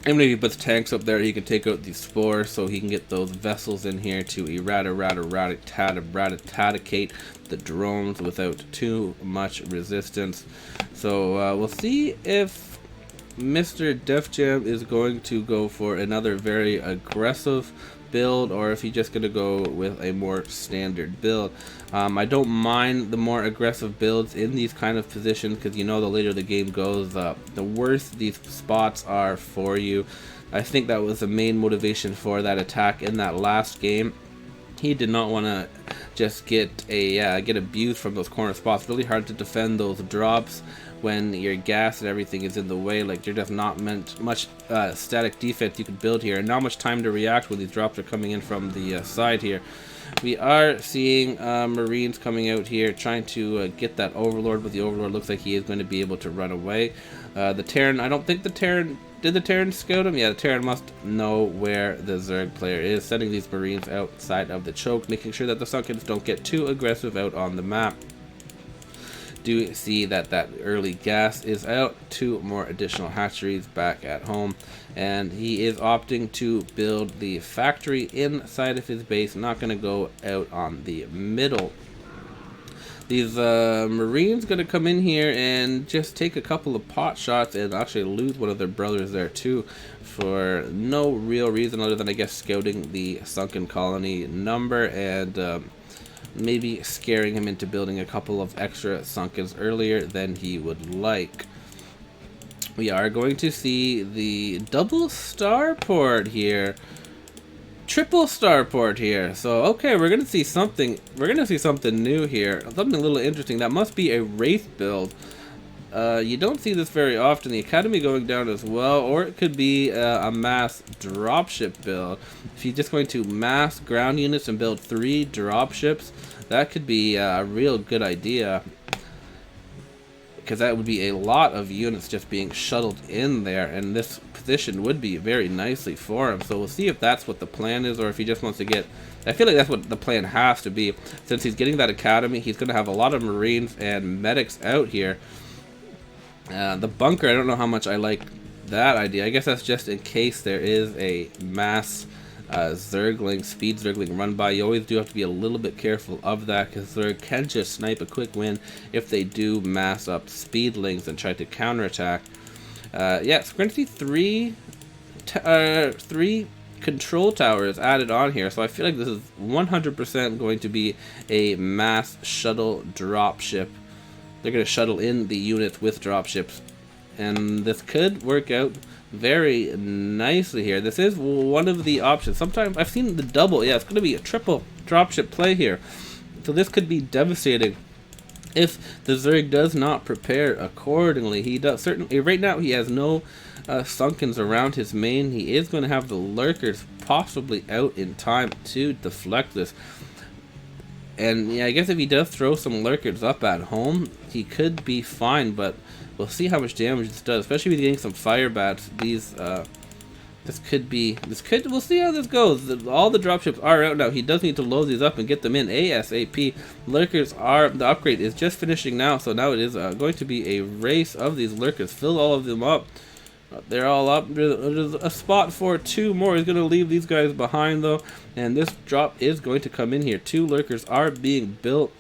Even if he puts tanks up there, he can take out these spores, so he can get those vessels in here to eradicate the drones without too much resistance. So we'll see if Mr. Defjam is going to go for another very aggressive build, or if he's just going to go with a more standard build. I don't mind the more aggressive builds in these kind of positions, because you know the later the game goes, the worse these spots are for you. I think that was the main motivation for that attack in that last game. He did not want to just get abused from those corner spots. Really hard to defend those drops when your gas and everything is in the way. Like, you're just not meant much static defense you could build here, and not much time to react when these drops are coming in from the side here. We are seeing Marines coming out here trying to get that Overlord, but the Overlord looks like he is going to be able to run away. The Terran, I don't think the Terran, did the Terran scout him? Yeah, the Terran must know where the Zerg player is, sending these Marines outside of the choke, making sure that the Sunkens don't get too aggressive out on the map. Do see that early gas is out, 2 more additional hatcheries back at home, and he is opting to build the factory inside of his base, not going to go out on the middle. These Marines going to come in here and just take a couple of pot shots and actually lose one of their brothers there too, for no real reason other than, I guess, scouting the sunken colony number and maybe scaring him into building a couple of extra Sunkens earlier than he would like. We are going to see the double starport here. Triple starport here. So, okay, we're going to see something. We're going to see something new here. Something a little interesting. That must be a Wraith build. You don't see this very often. The Academy going down as well, or it could be a mass dropship build. If you're just going to mass ground units and build 3 dropships, that could be a real good idea, because that would be a lot of units just being shuttled in there, and this position would be very nicely for him. So we'll see if that's what the plan is, or if he just wants to get, I feel like that's what the plan has to be. Since he's getting that Academy, he's going to have a lot of Marines and medics out here. The bunker, I don't know how much I like that idea. I guess that's just in case there is a mass Zergling, speed Zergling run by. You always do have to be a little bit careful of that, because Zerg can just snipe a quick win if they do mass up speedlings and try to counterattack. Yeah, so we're going to see 3 control towers added on here, so I feel like this is 100% going to be a mass shuttle dropship. They're going to shuttle in the units with dropships, and this could work out very nicely here. This is one of the options. Sometimes I've seen the double. Yeah, it's going to be a triple dropship play here, so this could be devastating if the Zerg does not prepare accordingly. He does certainly right now. He has no sunkens around his main. He is going to have the lurkers possibly out in time to deflect this. And yeah, I guess if he does throw some lurkers up at home, he could be fine. But we'll see how much damage this does, especially with getting some fire bats. These we'll see how this goes. All the dropships are out now. He does need to load these up and get them in ASAP. Lurkers the upgrade is just finishing now, so now it is going to be a race of these lurkers. Fill all of them up. They're all up. There's a spot for 2 more. He's going to leave these guys behind though, and this drop is going to come in here. 2 lurkers are being built.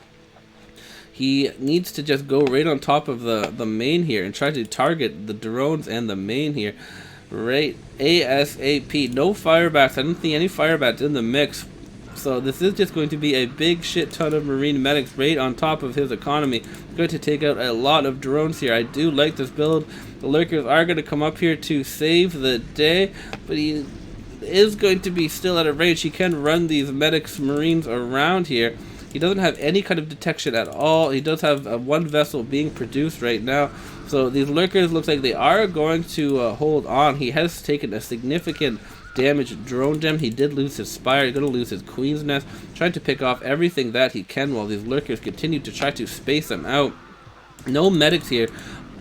He needs to just go right on top of the main here and try to target the drones and the main here. Right ASAP. No firebats. I don't think any firebats in the mix. So this is just going to be a big shit ton of marine medics right on top of his economy. Going to take out a lot of drones here. I do like this build. The lurkers are going to come up here to save the day, but he is going to be still at a range. He can run these medics marines around here. He doesn't have any kind of detection at all. He does have 1 vessel being produced right now. So these lurkers looks like they are going to hold on. He has taken a significant damage drone gem. He did lose his spire. He's going to lose his queen's nest. Trying to pick off everything that he can while these lurkers continue to try to space them out. No medics here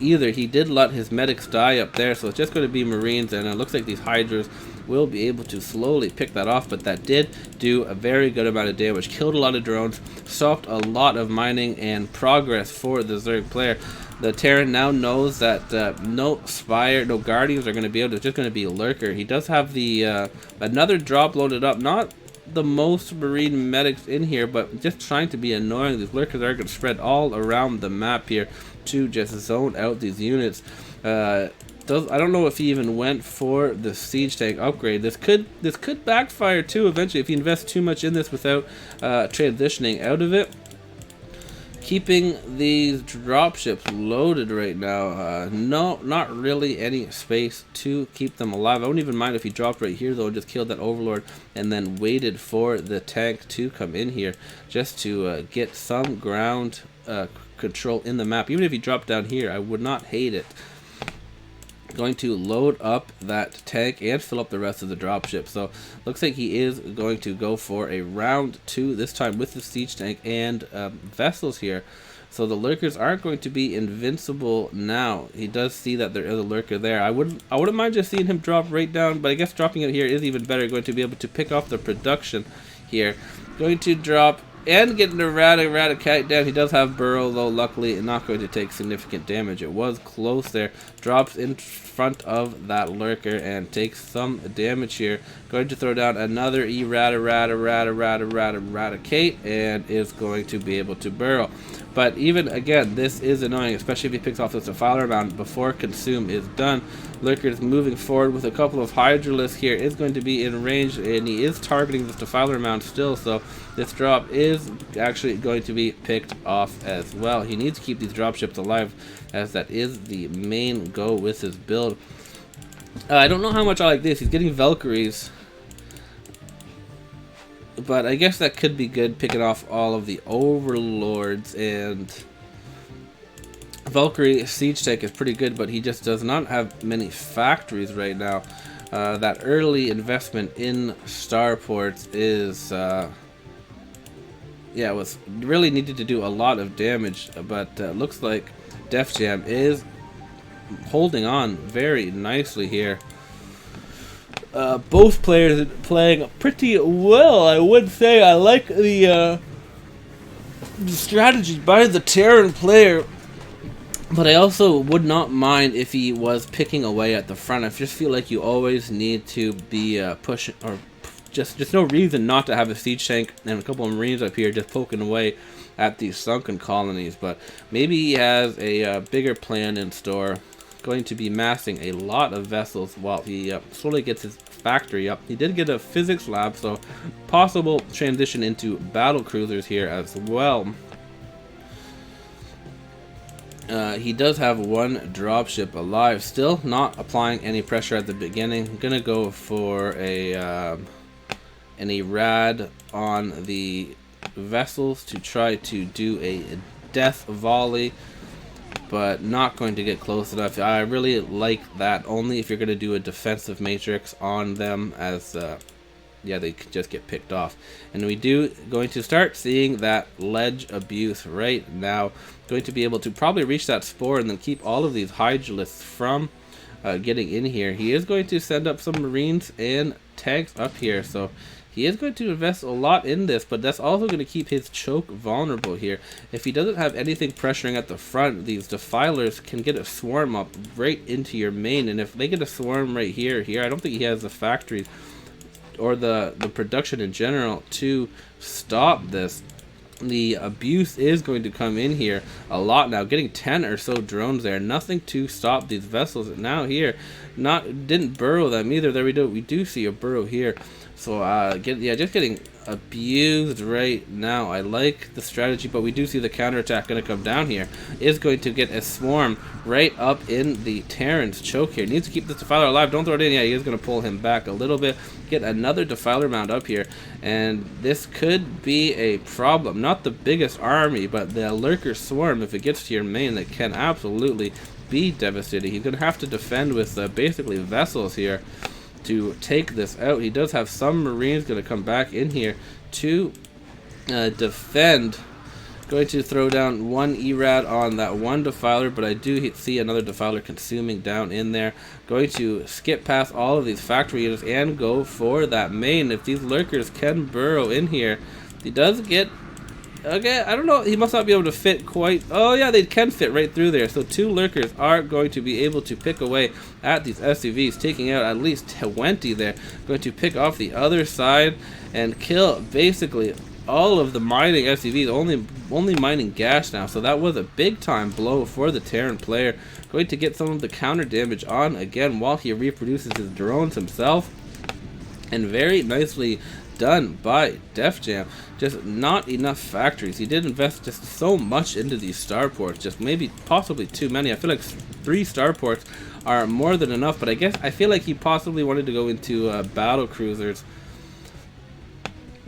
either. He did let his medics die up there, so it's just going to be marines, and it looks like these hydras will be able to slowly pick that off, but that did do a very good amount of damage. Killed a lot of drones, stopped a lot of mining and progress for the Zerg player. The Terran now knows that no Spire, no Guardians are going to be able to, it's just going to be a Lurker. He does have the another drop loaded up, not the most Marine medics in here, but just trying to be annoying. These Lurkers are going to spread all around the map here to just zone out these units. I don't know if he even went for the siege tank upgrade. This could backfire too eventually if he invests too much in this without transitioning out of it. Keeping these dropships loaded right now. No, not really any space to keep them alive. I wouldn't even mind if he dropped right here though and just killed that overlord and then waited for the tank to come in here just to get some ground control in the map. Even if he dropped down here, I would not hate it. Going to load up that tank and fill up the rest of the dropship. So looks like he is going to go for a round 2 this time with the siege tank and vessels here. So the lurkers aren't going to be invincible now. He does see that there is a lurker there. I wouldn't mind just seeing him drop right down, but I guess dropping it here is even better. Going to be able to pick off the production here. Going to drop and get an Eradicate down. He does have Burrow though, luckily not going to take significant damage. It was close there. Drops in front of that lurker and takes some damage here. Going to throw down another Eradicate and is going to be able to Burrow. But even again, this is annoying, especially if he picks off this Defiler Mound before Consume is done. Lurker is moving forward with a couple of Hydralisks here. Is going to be in range, and he is targeting this Defiler Mound still, so this drop is actually going to be picked off as well. He needs to keep these dropships alive, as that is the main go with his build. I don't know how much I like this. He's getting Valkyries, but I guess that could be good, picking off all of the overlords. And Valkyrie siege tank is pretty good, but he just does not have many factories right now. That early investment in starports is was really needed to do a lot of damage, but looks like Defjam is holding on very nicely here. Both players playing pretty well, I would say. I like the strategy by the Terran player, but I also would not mind if he was picking away at the front. I just feel like you always need to be pushing, or just no reason not to have a siege tank and a couple of marines up here just poking away at these sunken colonies. But maybe he has a bigger plan in store. Going to be massing a lot of vessels while he slowly gets his factory up. He did get a physics lab, so possible transition into battle cruisers here as well. He does have one dropship alive, still not applying any pressure at the beginning. I'm gonna go for an Erad on the vessels to try to do a death volley, but not going to get close enough. I really like that only if you're going to do a defensive matrix on them, as yeah, they could just get picked off. And we do going to start seeing that ledge abuse right now. Going to be able to probably reach that spore and then keep all of these hydralisks from getting in here. He is going to send up some marines and tanks up here, so he is going to invest a lot in this, but that's also going to keep his choke vulnerable here. If he doesn't have anything pressuring at the front, these defilers can get a swarm up right into your main, and if they get a swarm right here, I don't think he has the factories or the production in general to stop this. The abuse is going to come in here a lot now, getting 10 or so drones there, nothing to stop these vessels. Now here, didn't burrow them either. There we do see a burrow here. So just getting abused right now. I like the strategy, but we do see the counterattack going to come down here. Is going to get a swarm right up in the Terran's choke here. Needs to keep this defiler alive. Don't throw it in. Yeah, he is going to pull him back a little bit. Get another defiler mound up here, and this could be a problem. Not the biggest army, but the lurker swarm, if it gets to your main, that can absolutely be devastating. He's going to have to defend with basically vessels here to take this out. He does have some marines going to come back in here to defend. Going to throw down one ERAD on that one defiler, but I do see another defiler consuming down in there. Going to skip past all of these factory units and go for that main. If these lurkers can burrow in here, he does get... Okay, I don't know. He must not be able to fit quite... Oh, yeah, they can fit right through there. So 2 lurkers are going to be able to pick away at these SCVs, taking out at least 20 there. Going to pick off the other side and kill basically all of the mining SCVs, only mining gas now. So that was a big time blow for the Terran player. Going to get some of the counter damage on again while he reproduces his drones himself. And very nicely done by Defjam. Just not enough factories. He did invest just so much into these starports, just maybe possibly too many. I feel like 3 starports are more than enough, but I feel like he possibly wanted to go into battle cruisers,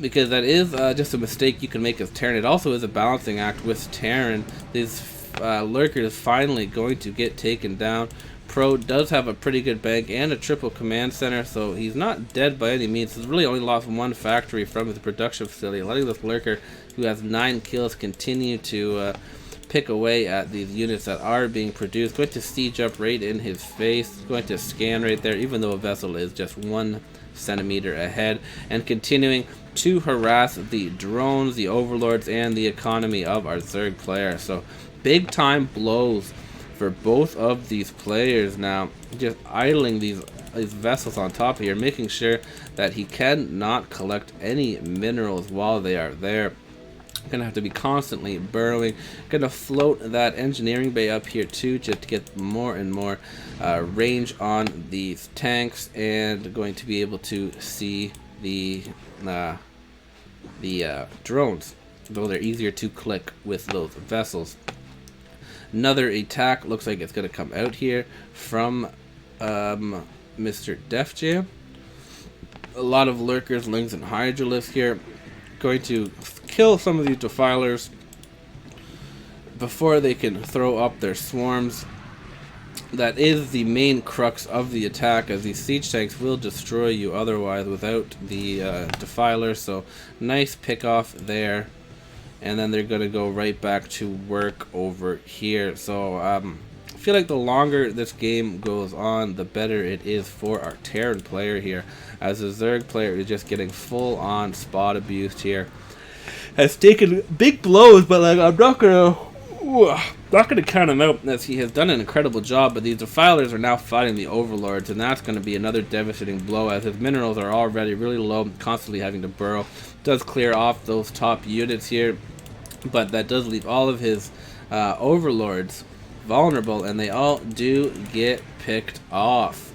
because that is just a mistake you can make as Terran. It also is a balancing act with Terran. These lurkers finally going to get taken down. Pro does have a pretty good bank and a triple command center, so he's not dead by any means. He's really only lost 1 factory from his production facility, letting this lurker, who has 9 kills, continue to pick away at these units that are being produced. Going to siege up right in his face. Going to scan right there, even though a vessel is just 1 centimeter ahead, and continuing to harass the drones, the overlords, and the economy of our Zerg player. So big time blows for both of these players now, just idling these vessels on top here, making sure that he cannot collect any minerals while they are there. Gonna have to be constantly burrowing. Gonna float that engineering bay up here too, just to get more and more range on these tanks, and going to be able to see the drones, though they're easier to click with those vessels. Another attack looks like it's going to come out here from Mr. Defjam. A lot of lurkers, lings, and hydralisks here. Going to kill some of these defilers before they can throw up their swarms. That is the main crux of the attack, as these siege tanks will destroy you otherwise without the defilers. So nice pick off there. And then they're going to go right back to work over here. So I feel like the longer this game goes on, the better it is for our Terran player here, as the Zerg player is just getting full on spot abused here. Has taken big blows, but like I'm not gonna count him out, as he has done an incredible job. But these defilers are now fighting the overlords, and that's going to be another devastating blow, as his minerals are already really low, constantly having to burrow. Does clear off those top units here, but that does leave all of his overlords vulnerable, and they all do get picked off.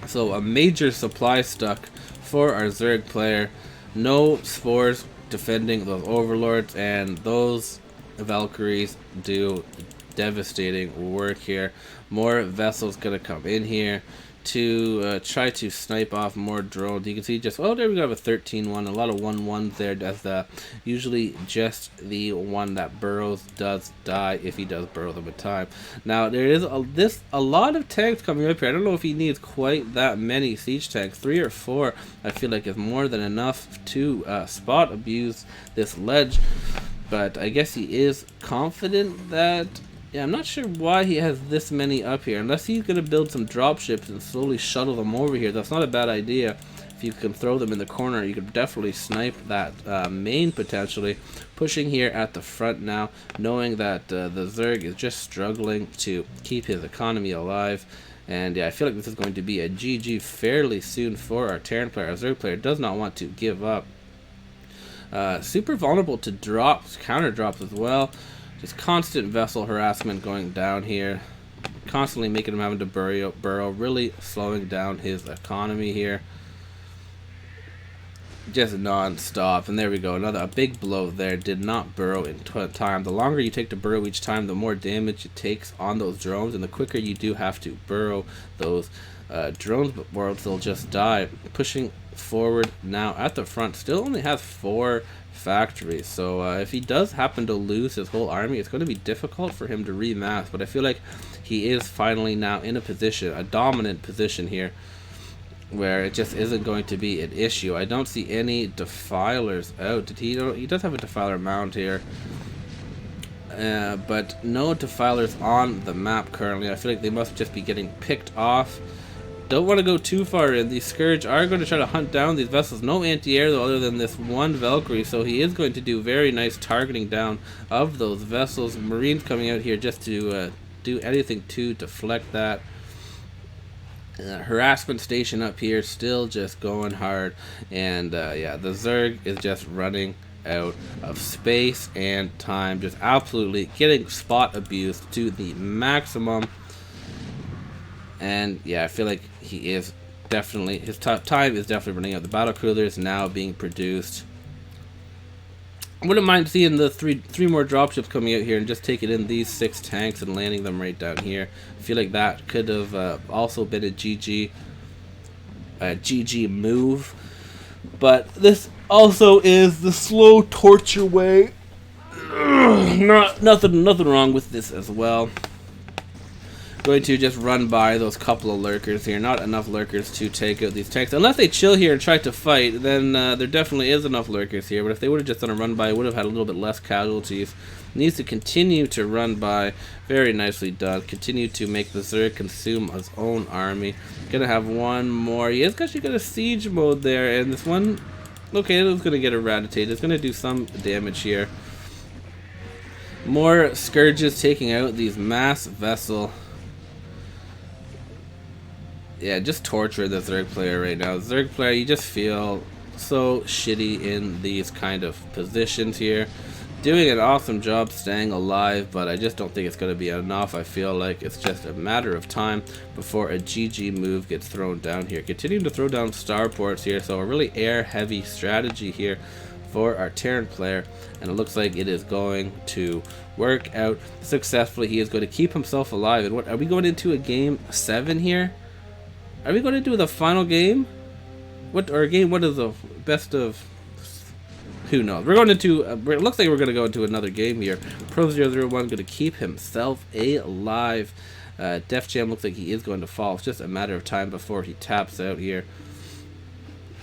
So a major supply stuck for our Zerg player. No spores defending those overlords, and those Valkyries do devastating work here. More vessels gonna come in here to try to snipe off more drones. You can see just, oh, there we go, have a 13-1, a lot of 1-1s there, as usually just the one that burrows does die if he does burrow them in time. Now, there is a lot of tanks coming up here. I don't know if he needs quite that many siege tanks. 3 or 4, I feel like, is more than enough to spot abuse this ledge, but I guess he is confident that... Yeah, I'm not sure why he has this many up here. Unless he's going to build some dropships and slowly shuttle them over here. That's not a bad idea. If you can throw them in the corner, you could definitely snipe that main potentially. Pushing here at the front now, knowing that the Zerg is just struggling to keep his economy alive. And yeah, I feel like this is going to be a GG fairly soon for our Terran player. Our Zerg player does not want to give up. Super vulnerable to drops, counter drops as well. Just constant vessel harassment going down here, constantly making him having to burrow, really slowing down his economy here. Just non-stop, and there we go, a big blow there. Did not burrow in time. The longer you take to burrow each time, the more damage it takes on those drones, and the quicker you do have to burrow those drones, or else they'll just die. Pushing forward now at the front, still only has 4 factories, so if he does happen to lose his whole army, it's going to be difficult for him to remass, but I feel like he is finally now in a position, a dominant position here, where it just isn't going to be an issue. I don't see any defilers out. He does have a defiler mound here, but no defilers on the map currently. I feel like they must just be getting picked off. Don't want to go too far in. These Scourge are going to try to hunt down these vessels. No anti-air though, other than this one Valkyrie, so he is going to do very nice targeting down of those vessels. Marines coming out here just to do anything to deflect that. Harassment station up here, still just going hard, and yeah, the Zerg is just running out of space and time, just absolutely getting spot abused to the maximum. And yeah, I feel like he is definitely, his time is definitely running out. The battle cruiser is now being produced. I wouldn't mind seeing the three more dropships coming out here and just taking in these 6 tanks and landing them right down here. I feel like that could have also been a GG move. But this also is the slow torture way. Nothing wrong with this as well. Going to just run by those couple of lurkers here. Not enough lurkers to take out these tanks. Unless they chill here and try to fight, then there definitely is enough lurkers here. But if they would have just done a run by, it would have had a little bit less casualties. Needs to continue to run by. Very nicely done. Continue to make the Zerg consume his own army. Gonna have one more. He is actually got a siege mode there. And this one, okay, it was gonna get eradicated. It's gonna do some damage here. More Scourges taking out these mass vessel. Yeah, just torture the Zerg player right now. Zerg player, you just feel so shitty in these kind of positions here. Doing an awesome job staying alive, but I just don't think it's going to be enough. I feel like it's just a matter of time before a GG move gets thrown down here. Continuing to throw down starports here, so a really air-heavy strategy here for our Terran player, and it looks like it is going to work out successfully. He is going to keep himself alive. And what are we going into a game 7 here? Are we going to do the final game? What is the best of? Who knows? We're going into. It looks like we're going to go into another game here. Pro001 going to keep himself alive. Defjam looks like he is going to fall. It's just a matter of time before he taps out here.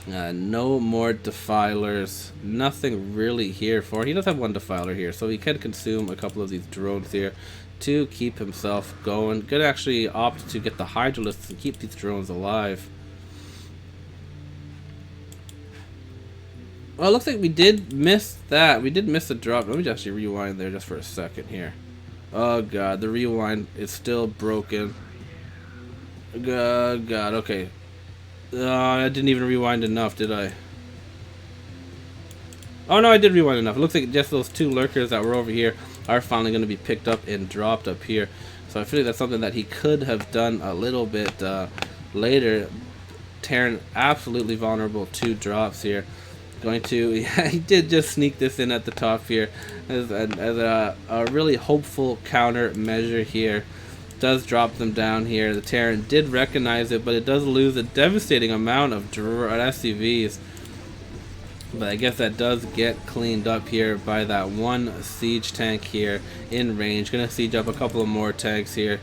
No more defilers. Nothing really here for. He does have one defiler here, so he can consume a couple of these drones here to keep himself going. Could actually opt to get the hydralisks and keep these drones alive. Well, it looks like we did miss that. We did miss a drop. Let me just actually rewind there just for a second here. Oh god, the rewind is still broken. God, okay. I didn't even rewind enough, did I? Oh no, I did rewind enough. It looks like just those 2 lurkers that were over here are finally going to be picked up and dropped up here. So I feel like that's something that he could have done a little bit later. Terran absolutely vulnerable to drops here. Going to, yeah, he did just sneak this in at the top here as a really hopeful counter measure here. does drop them down here. The Terran did recognize it, but it does lose a devastating amount of SCVs. But I guess that does get cleaned up here by that one siege tank here in range. Gonna siege up a couple of more tanks here.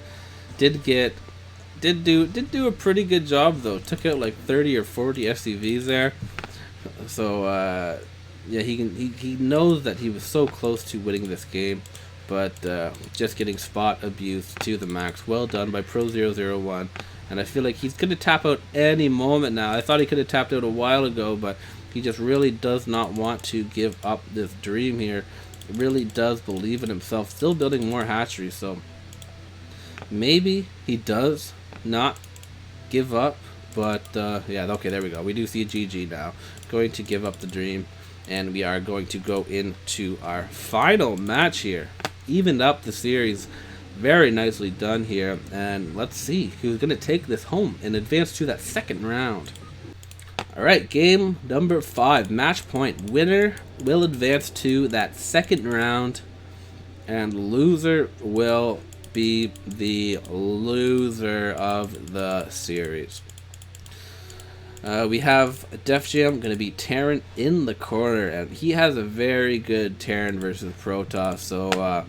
Did do a pretty good job though. Took out like 30 or 40 SCVs there. So yeah, he knows that he was so close to winning this game, but just getting spot abused to the max. Well done by Pro001. And I feel like he's gonna tap out any moment now. I thought he could have tapped out a while ago, but he just really does not want to give up this dream here. Really does believe in himself. Still building more hatcheries, so maybe he does not give up. But yeah, okay, there we go. We do see a GG now. Going to give up the dream, and we are going to go into our final match here. Evened up the series. Very nicely done here, and let's see who's going to take this home and advance to that second round. Alright, game number 5, match point. Winner will advance to that second round, and loser will be the loser of the series. We have Defjam going to be Terran in the corner, and he has a very good Terran versus Protoss, so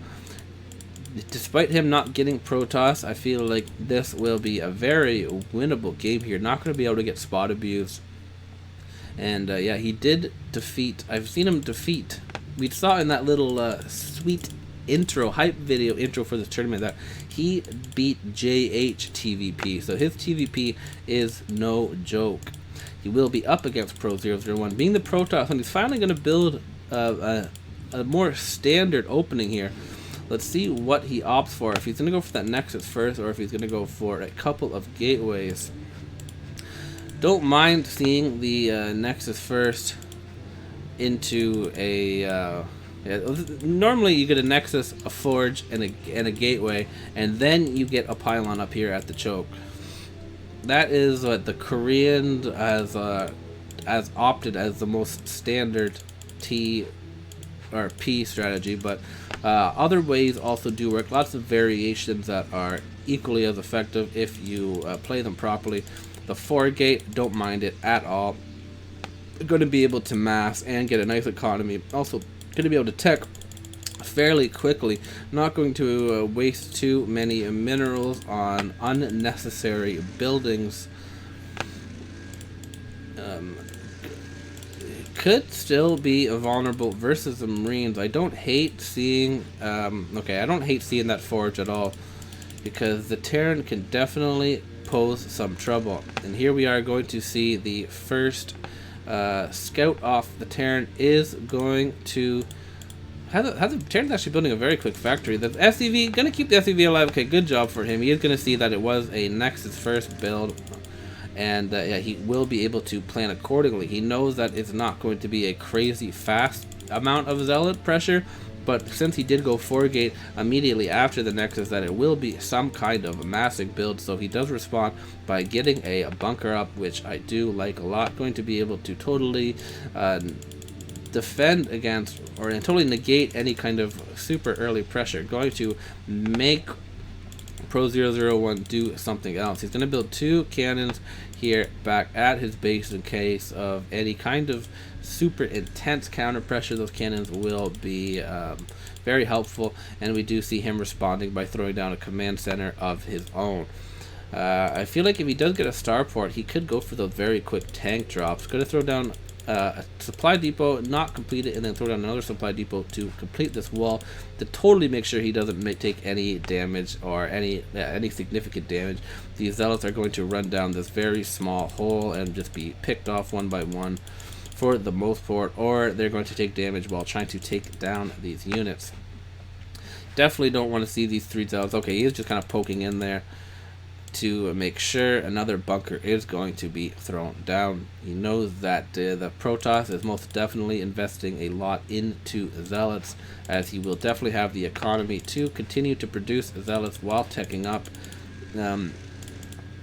despite him not getting Protoss, I feel like this will be a very winnable game here. Not going to be able to get spot abuse. And yeah, he did defeat, I've seen him defeat, we saw in that little sweet intro, hype video intro for this tournament, that he beat JH TVP. So his TVP is no joke. He will be up against Pro001. Being the Protoss, and he's finally going to build a more standard opening here. Let's see what he opts for. If he's going to go for that Nexus first, or if he's going to go for a couple of gateways. Don't mind seeing the Nexus first into a... yeah, normally you get a Nexus, a Forge, and a Gateway, and then you get a Pylon up here at the choke. That is what the Korean has opted as the most standard T or P strategy, but other ways also do work. Lots of variations that are equally as effective if you play them properly. The 4-gate, don't mind it at all. Going to be able to mass and get a nice economy. Also going to be able to tech fairly quickly. Not going to waste too many minerals on unnecessary buildings. Could still be vulnerable versus the Marines. I don't hate seeing okay, I don't hate seeing that Forge at all, because the Terran can definitely pose some trouble. And here we are going to see the first scout off. The Terran is going to the Terran's actually building a very quick factory. The SCV gonna keep the SCV alive. Okay, good job for him. He is gonna see that it was a Nexus first build, and yeah, he will be able to plan accordingly. He knows that it's not going to be a crazy fast amount of zealot pressure, but since he did go 4-gate immediately after the Nexus, that it will be some kind of massive build. So he does respond by getting a bunker up, which I do like a lot. Going to be able to totally defend against, or totally negate any kind of super early pressure. Going to make Pro001 do something else. He's going to build 2 cannons here back at his base in case of any kind of super intense counter pressure. Those cannons will be very helpful, and we do see him responding by throwing down a command center of his own. I feel like if he does get a starport, he could go for those very quick tank drops. Going to throw down a supply depot, not complete it, and then throw down another supply depot to complete this wall to totally make sure he doesn't take any damage or any significant damage. These zealots are going to run down this very small hole and just be picked off one by one for the most part, or they're going to take damage while trying to take down these units. Definitely don't want to see these 3 zealots. Okay, he is just kind of poking in there to make sure another bunker is going to be thrown down. He knows that the Protoss is most definitely investing a lot into zealots, as he will definitely have the economy to continue to produce zealots while teching up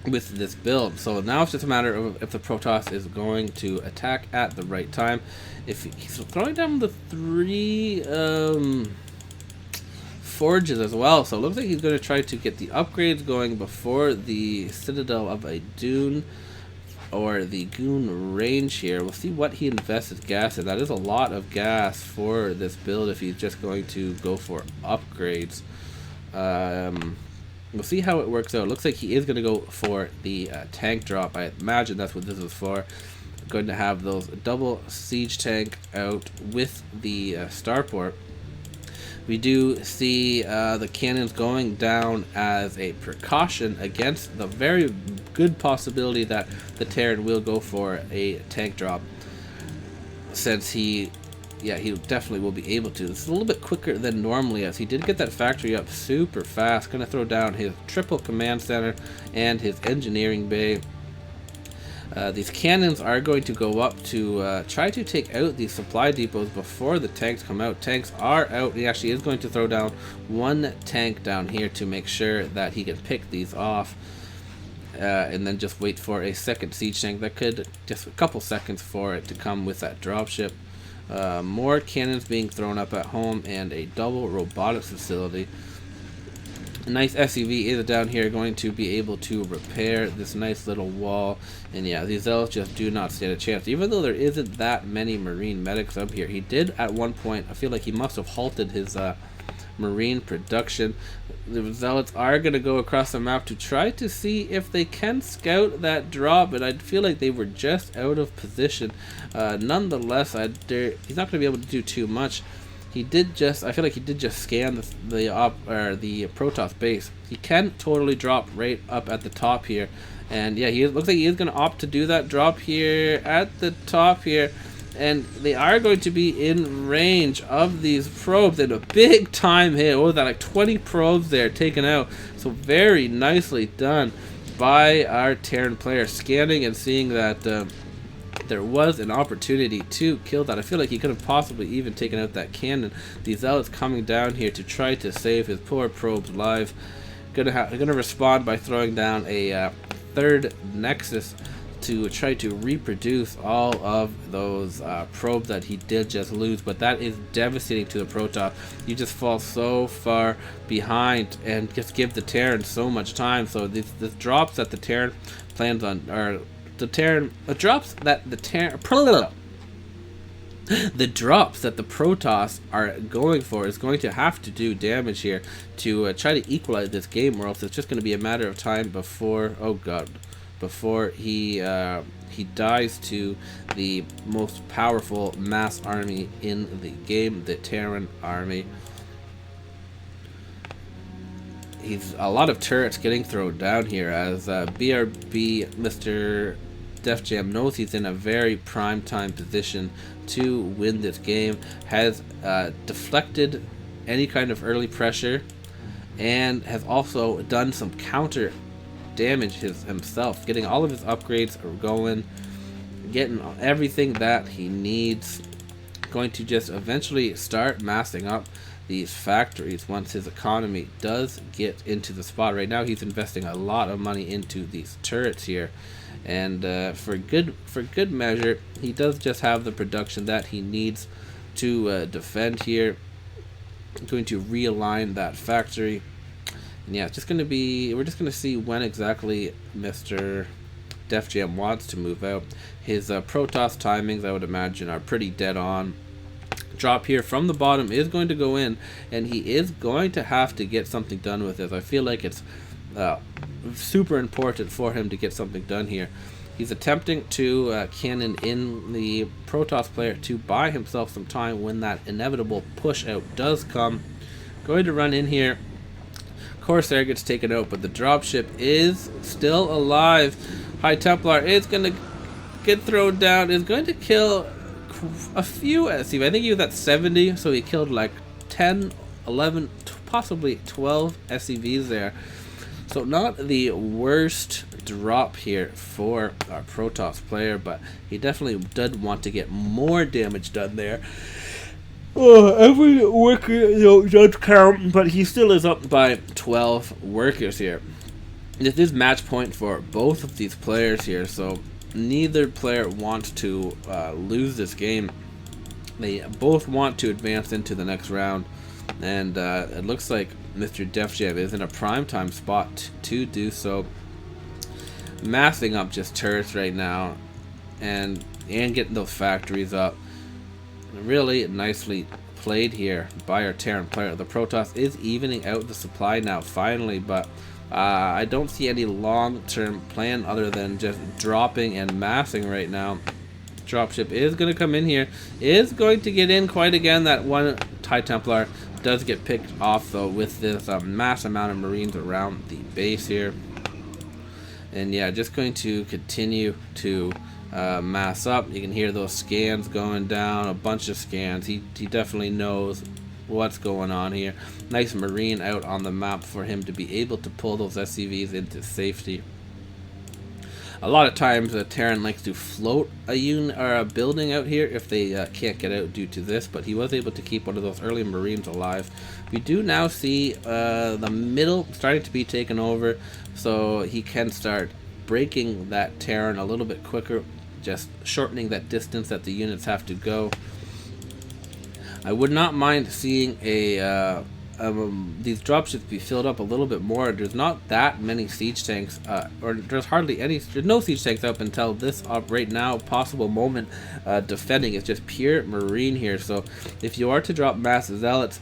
with this build. So now it's just a matter of if the Protoss is going to attack at the right time. If he's throwing down the 3 forges as well. So it looks like he's going to try to get the upgrades going before the Citadel of Idun or the Goon range here. We'll see what he invests his gas in. That is a lot of gas for this build if he's just going to go for upgrades. We'll see how it works out. Looks like he is going to go for the tank drop. I imagine that's what this is for. Going to have those double siege tank out with the starport. We do see the cannons going down as a precaution against the very good possibility that the Terran will go for a tank drop, since he definitely will be able to. It's a little bit quicker than normally, as he did get that factory up super fast. Going to throw down his triple command center and his engineering bay. These cannons are going to go up to try to take out these supply depots before the tanks come out. Tanks are out. He actually is going to throw down one tank down here to make sure that he can pick these off. And then just wait for a second siege tank. That could just a couple seconds for it to come with that dropship. More cannons being thrown up at home and a double robotics facility. A nice SCV is down here, going to be able to repair this nice little wall. And yeah, these Zealots just do not stand a chance. Even though there isn't that many Marine medics up here, he did at one point, I feel like he must have halted his Marine production. The Zealots are going to go across the map to try to see if they can scout that drop, but I feel like they were just out of position. Nonetheless, he's not going to be able to do too much. I feel like he did just scan the Protoss base. He can totally drop right up at the top here. And yeah, looks like he is going to opt to do that drop here at the top here. And they are going to be in range of these probes, and a big time hit. What was that, like 20 probes there taken out. So very nicely done by our Terran player, scanning and seeing that there was an opportunity to kill that. I feel like he could have possibly even taken out that cannon. The Zealots coming down here to try to save his poor probes alive. Gonna respond by throwing down a third Nexus to try to reproduce all of those probes that he did just lose. But that is devastating to the Protoss. You just fall so far behind and just give the Terran so much time. So the drops that the Terran plans on, or the drops that the Protoss are going for is going to have to do damage here to try to equalize this game, or else it's just going to be a matter of time before, oh god, before he dies to the most powerful mass army in the game, the Terran army. He's a lot of turrets getting thrown down here, as BRB Mr. Defjam knows he's in a very prime time position to win this game. Has deflected any kind of early pressure, and has also done some counter damage himself, getting all of his upgrades going, getting everything that he needs. Going to just eventually start massing up these factories once his economy does get into the spot. Right now he's investing a lot of money into these turrets here, and for good measure, he does just have the production that he needs to defend here. I'm going to realign that factory, and yeah, it's just going to be, we're just going to see when exactly Mr. Defjam wants to move out. His Protoss timings, I would imagine, are pretty dead on. Drop here from the bottom is going to go in, and he is going to have to get something done with this. I feel like it's super important for him to get something done here. He's attempting to cannon in the Protoss player to buy himself some time when that inevitable push out does come. Going to run in here. Corsair gets taken out, but the dropship is still alive. High Templar is going to get thrown down, is going to kill a few SCV. I think he was at 70, so he killed like 10, 11, possibly 12 SCVs there. So not the worst drop here for our Protoss player, but he definitely did want to get more damage done there. Every worker does count, but he still is up by 12 workers here. This is match point for both of these players here, so neither player wants to lose this game. They both want to advance into the next round. And it looks like Mr. Defjam is in a prime time spot to do so. Massing up just turrets right now, and getting those factories up. Really nicely played here by our Terran player. The Protoss is evening out the supply now finally, but I don't see any long-term plan other than just dropping and massing right now. Dropship is going to come in here, is going to get in quite again. That one TIE Templar does get picked off though with this mass amount of Marines around the base here. And yeah, just going to continue to mass up. You can hear those scans going down, a bunch of scans. He definitely knows what's going on here. Nice Marine out on the map for him to be able to pull those SCVs into safety. A lot of times a Terran likes to float a unit or a building out here if they can't get out due to this, but he was able to keep one of those early Marines alive. We do now see the middle starting to be taken over, so he can start breaking that Terran a little bit quicker, just shortening that distance that the units have to go. I would not mind seeing these dropships be filled up a little bit more. There's not that many siege tanks, or there's hardly any. There's no siege tanks up until this right now possible moment. Defending is just pure Marine here. So if you are to drop mass zealots,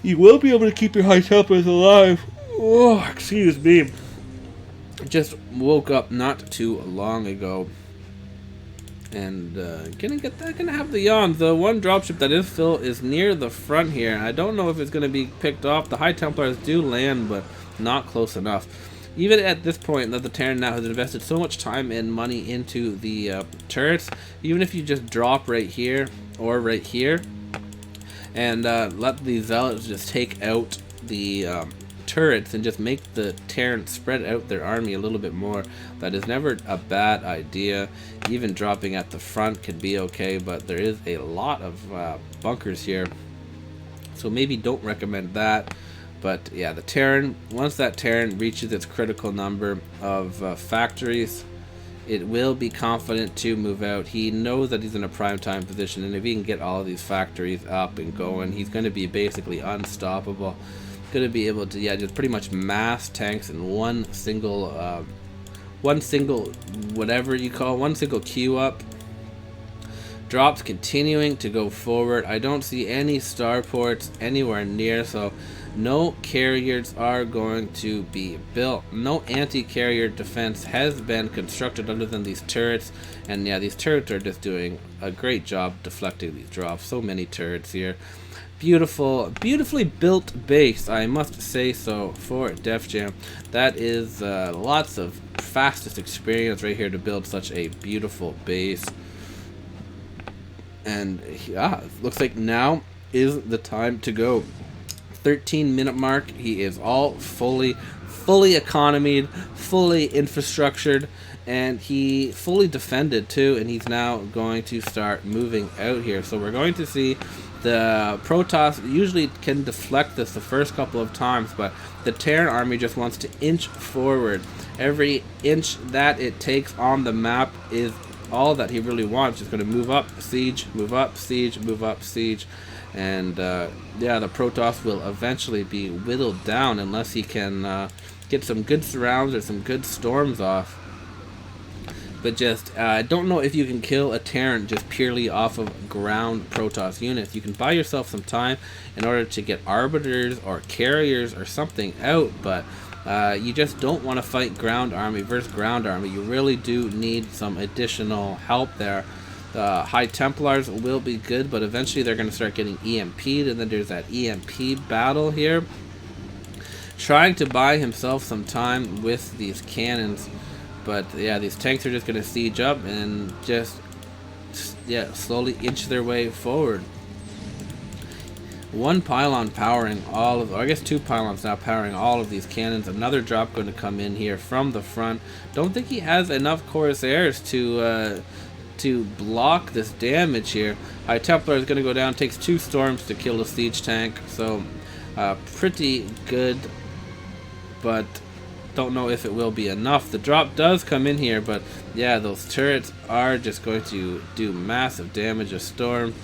you will be able to keep your high templars alive. Oh, excuse me. Just woke up not too long ago. And gonna have the yawns. The one dropship that is still is near the front here. I don't know if it's gonna be picked off. The High Templars do land, but not close enough. Even at this point, that the Terran now has invested so much time and money into the turrets. Even if you just drop right here or right here, and let the zealots just take out the turrets and just make the Terran spread out their army a little bit more, that is never a bad idea. Even dropping at the front could be okay, but there is a lot of bunkers here, so maybe don't recommend that. But yeah, the Terran, once that Terran reaches its critical number of factories, it will be confident to move out. He knows that he's in a prime time position, and if he can get all of these factories up and going, he's going to be basically unstoppable. Going to be able to, yeah, just pretty much mass tanks in one single whatever you call, one single queue up. Drops continuing to go forward. I don't see any starports anywhere near, so no carriers are going to be built. No anti-carrier defense has been constructed other than these turrets, and yeah, these turrets are just doing a great job deflecting these drops. So many turrets here. Beautiful, beautifully built base, I must say so, for Defjam. That is lots of fastest experience right here to build such a beautiful base. And yeah, looks like now is the time to go. 13-minute mark. He is all fully economied, fully infrastructured, and he fully defended too. And he's now going to start moving out here. So we're going to see the Protoss usually can deflect this the first couple of times, but the Terran army just wants to inch forward. Every inch that it takes on the map is all that he really wants. Just going to move up, siege, move up, siege, move up, siege. And yeah, the Protoss will eventually be whittled down unless he can get some good surrounds or some good storms off. But just, I don't know if you can kill a Terran just purely off of ground Protoss units. You can buy yourself some time in order to get arbiters or carriers or something out, but you just don't want to fight ground army versus ground army. You really do need some additional help there. The High Templars will be good, but eventually they're going to start getting EMP'd, and then there's that EMP battle here. Trying to buy himself some time with these cannons. But yeah, these tanks are just going to siege up and just, yeah, slowly inch their way forward. One pylon powering all of, or I guess two pylons now powering all of these cannons. Another drop going to come in here from the front. Don't think he has enough Corsairs to block this damage here. High Templar is going to go down, takes 2 storms to kill the siege tank. So pretty good, but don't know if it will be enough. The drop does come in here, but yeah, those turrets are just going to do massive damage. A storm,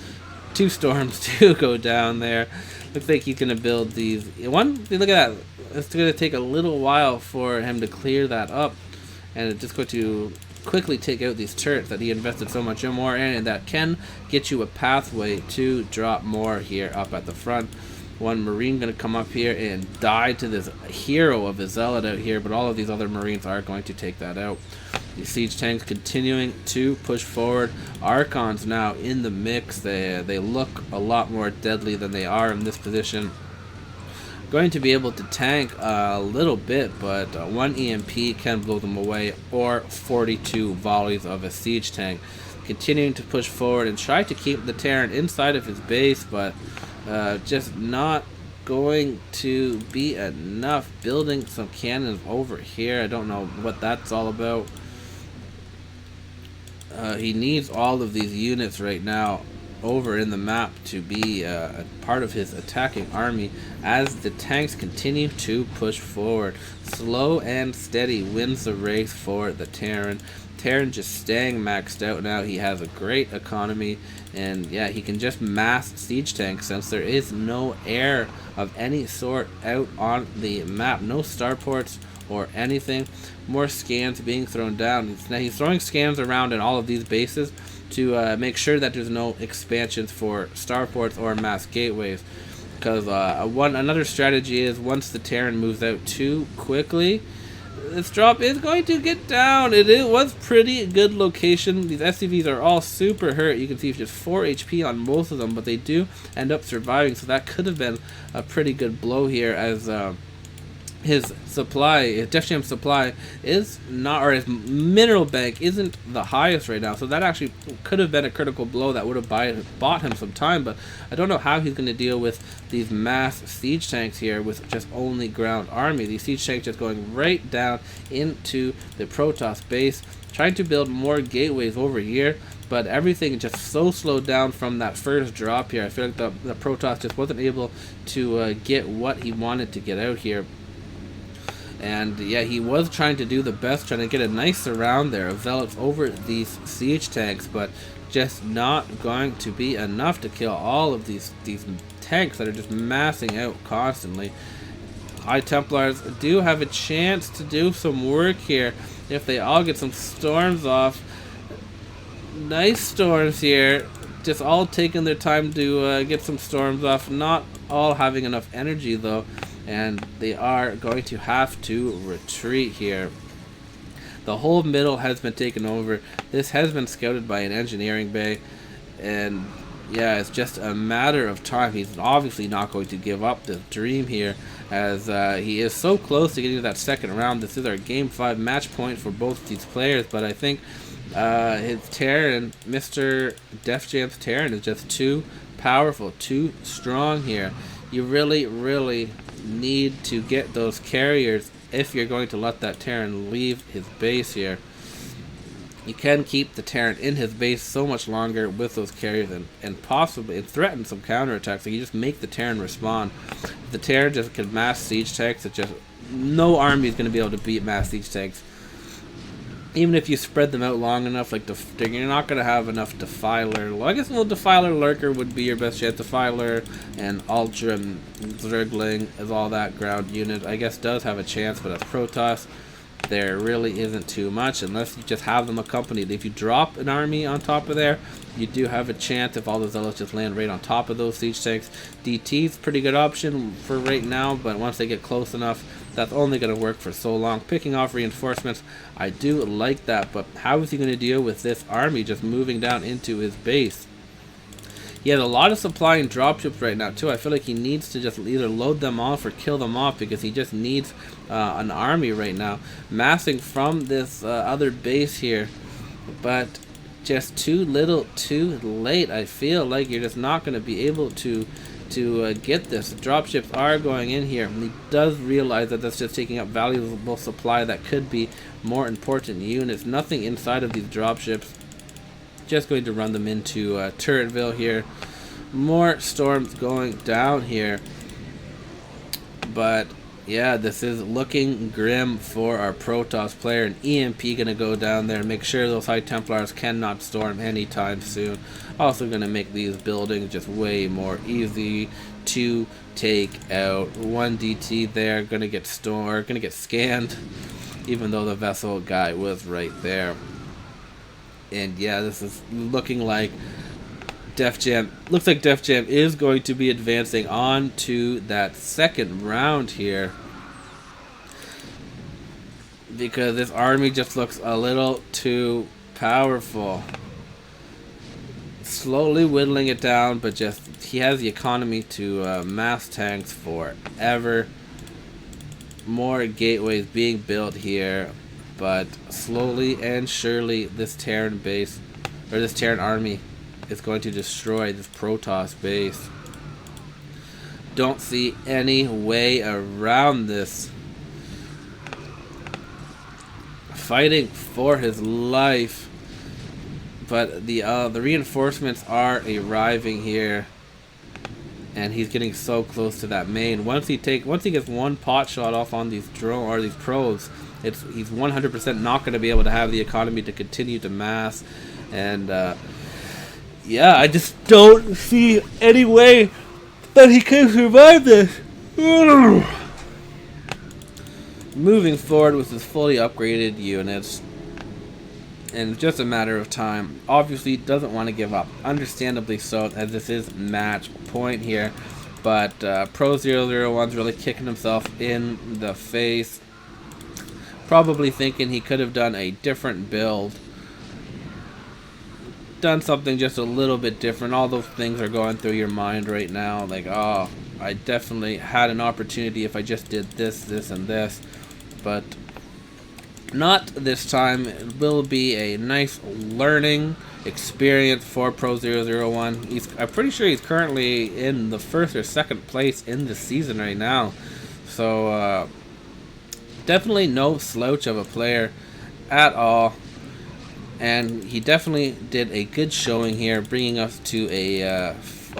2 storms to go down there. Looks like he's gonna build these. Look at that. It's gonna take a little while for him to clear that up, and it's just going to quickly take out these turrets that he invested so much more in, and that can get you a pathway to drop more here up at the front. One Marine gonna come up here and die to this hero of a Zealot out here, but all of these other Marines are going to take that out. The siege tanks continuing to push forward. Archons now in the mix. They look a lot more deadly than they are in this position. Going to be able to tank a little bit, but one EMP can blow them away, or 42 volleys of a siege tank. Continuing to push forward and try to keep the Terran inside of his base, but just not going to be enough. Building some cannons over here. I don't know what that's all about. He needs all of these units right now over in the map to be a part of his attacking army as the tanks continue to push forward. Slow and steady wins the race for the Terran. Terran just staying maxed out now. He has a great economy, and yeah, he can just mass siege tanks since there is no air of any sort out on the map. No starports or anything. More scans being thrown down. He's throwing scans around in all of these bases to make sure that there's no expansions for starports or mass gateways. Because another strategy is once the Terran moves out too quickly, this drop is going to get down. It was pretty good location. These SCVs are all super hurt. You can see it's just 4 HP on most of them, but they do end up surviving. So that could have been a pretty good blow here, as his supply, his Defjam supply is not, or his mineral bank isn't the highest right now. So that actually could have been a critical blow that would have bought him some time. But I don't know how he's going to deal with these mass siege tanks here with just only ground army. These siege tanks just going right down into the Protoss base, trying to build more gateways over here. But everything just so slowed down from that first drop here. I feel like the Protoss just wasn't able to get what he wanted to get out here. And yeah, he was trying to do the best, trying to get a nice surround there of Zealots over these siege tanks, but just not going to be enough to kill all of these tanks that are just massing out constantly. High Templars do have a chance to do some work here if they all get some storms off. Nice storms here, just all taking their time to get some storms off, not all having enough energy though. And they are going to have to retreat here. The whole middle has been taken over. This has been scouted by an engineering bay, and yeah, it's just a matter of time. He's obviously not going to give up this dream here, as he is so close to getting to that second round. This is our Game 5 match point for both these players, but I think his Terran, Mr. Defjam's Terran, is just too powerful, too strong here. You really need to get those carriers if you're going to let that Terran leave his base here. You can keep the Terran in his base so much longer with those carriers and possibly threaten some counterattacks. So you just make the Terran respond. If the Terran just can mass siege tanks, it's just no army is going to be able to beat mass siege tanks. Even if you spread them out long enough, like you're not going to have enough Defiler. Well, I guess Defiler Lurker would be your best chance. Defiler and Ultra and Zergling is all that ground unit. I guess does have a chance, but as Protoss, there really isn't too much unless you just have them accompanied. If you drop an army on top of there, you do have a chance if all the Zealots just land right on top of those siege tanks. DT's pretty good option for right now, but once they get close enough, that's only going to work for so long. Picking off reinforcements, I do like that, but how is he going to deal with this army just moving down into his base? He has a lot of supply and dropships right now too. I feel like he needs to just either load them off or kill them off, because he just needs an army right now. Massing from this other base here, but just too little too late. I feel like you're just not going to be able to get this. The dropships are going in here, and he does realize that that's just taking up valuable supply that could be more important units. Nothing inside of these dropships. Just going to run them into Turretville here. More storms going down here, but yeah, this is looking grim for our Protoss player. An EMP going to go down there and make sure those High Templars cannot storm anytime soon. Also going to make these buildings just way more easy to take out one DT there. Gonna get scanned, even though the vessel guy was right there. And yeah, this is looking like Defjam. Looks like Defjam is going to be advancing on to that second round here, because this army just looks a little too powerful. Slowly whittling it down, but just he has the economy to mass tanks forever. More gateways being built here, but slowly and surely this Terran base, or this Terran army, is going to destroy this Protoss base. Don't see any way around this. Fighting for his life, but the reinforcements are arriving here, and he's getting so close to that main. Once he gets one pot shot off on these drone or these probes, he's 100% not going to be able to have the economy to continue to mass. And yeah, I just don't see any way that he can survive this. Moving forward with his fully upgraded units, and it's just a matter of time. Obviously doesn't want to give up, understandably so, as this is match point here, but Pro001's really kicking himself in the face, probably thinking he could have done a different build, done something just a little bit different. All those things are going through your mind right now, like, oh, I definitely had an opportunity if I just did this, this, and this. But not this time. It will be a nice learning experience for Pro001. I'm pretty sure he's currently in the first or second place in the season right now. So definitely no slouch of a player at all. And he definitely did a good showing here, bringing us to the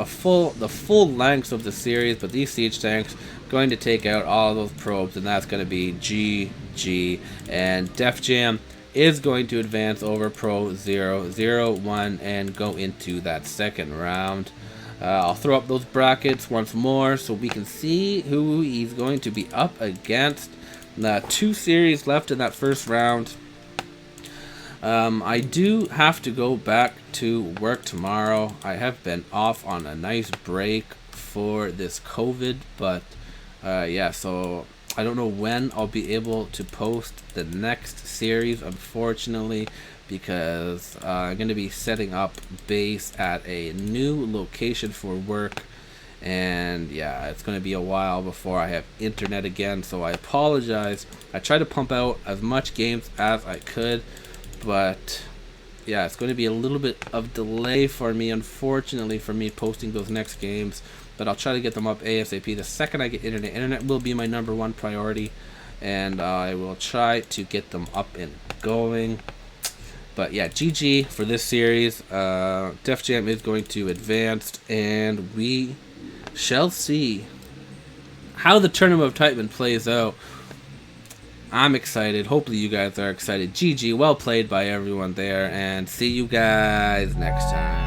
full length of the series. But these siege tanks going to take out all of those probes, and that's going to be GG. And Defjam is going to advance over Pro001 and go into that second round. I'll throw up those brackets once more so we can see who he's going to be up against. 2 series left in that first round. I do have to go back to work tomorrow. I have been off on a nice break for this COVID, but yeah, so I don't know when I'll be able to post the next series, unfortunately, because I'm going to be setting up base at a new location for work, and yeah, it's going to be a while before I have internet again, so I apologize. I tried to pump out as much games as I could, but yeah, it's going to be a little bit of delay for me, unfortunately, for me posting those next games. But I'll try to get them up ASAP the second I get internet. Internet will be my #1 priority, and I will try to get them up and going. But yeah, GG for this series. Defjam is going to advance, and we shall see how the Tournament of Titan plays out. I'm excited. Hopefully you guys are excited. GG, well played by everyone there, and see you guys next time.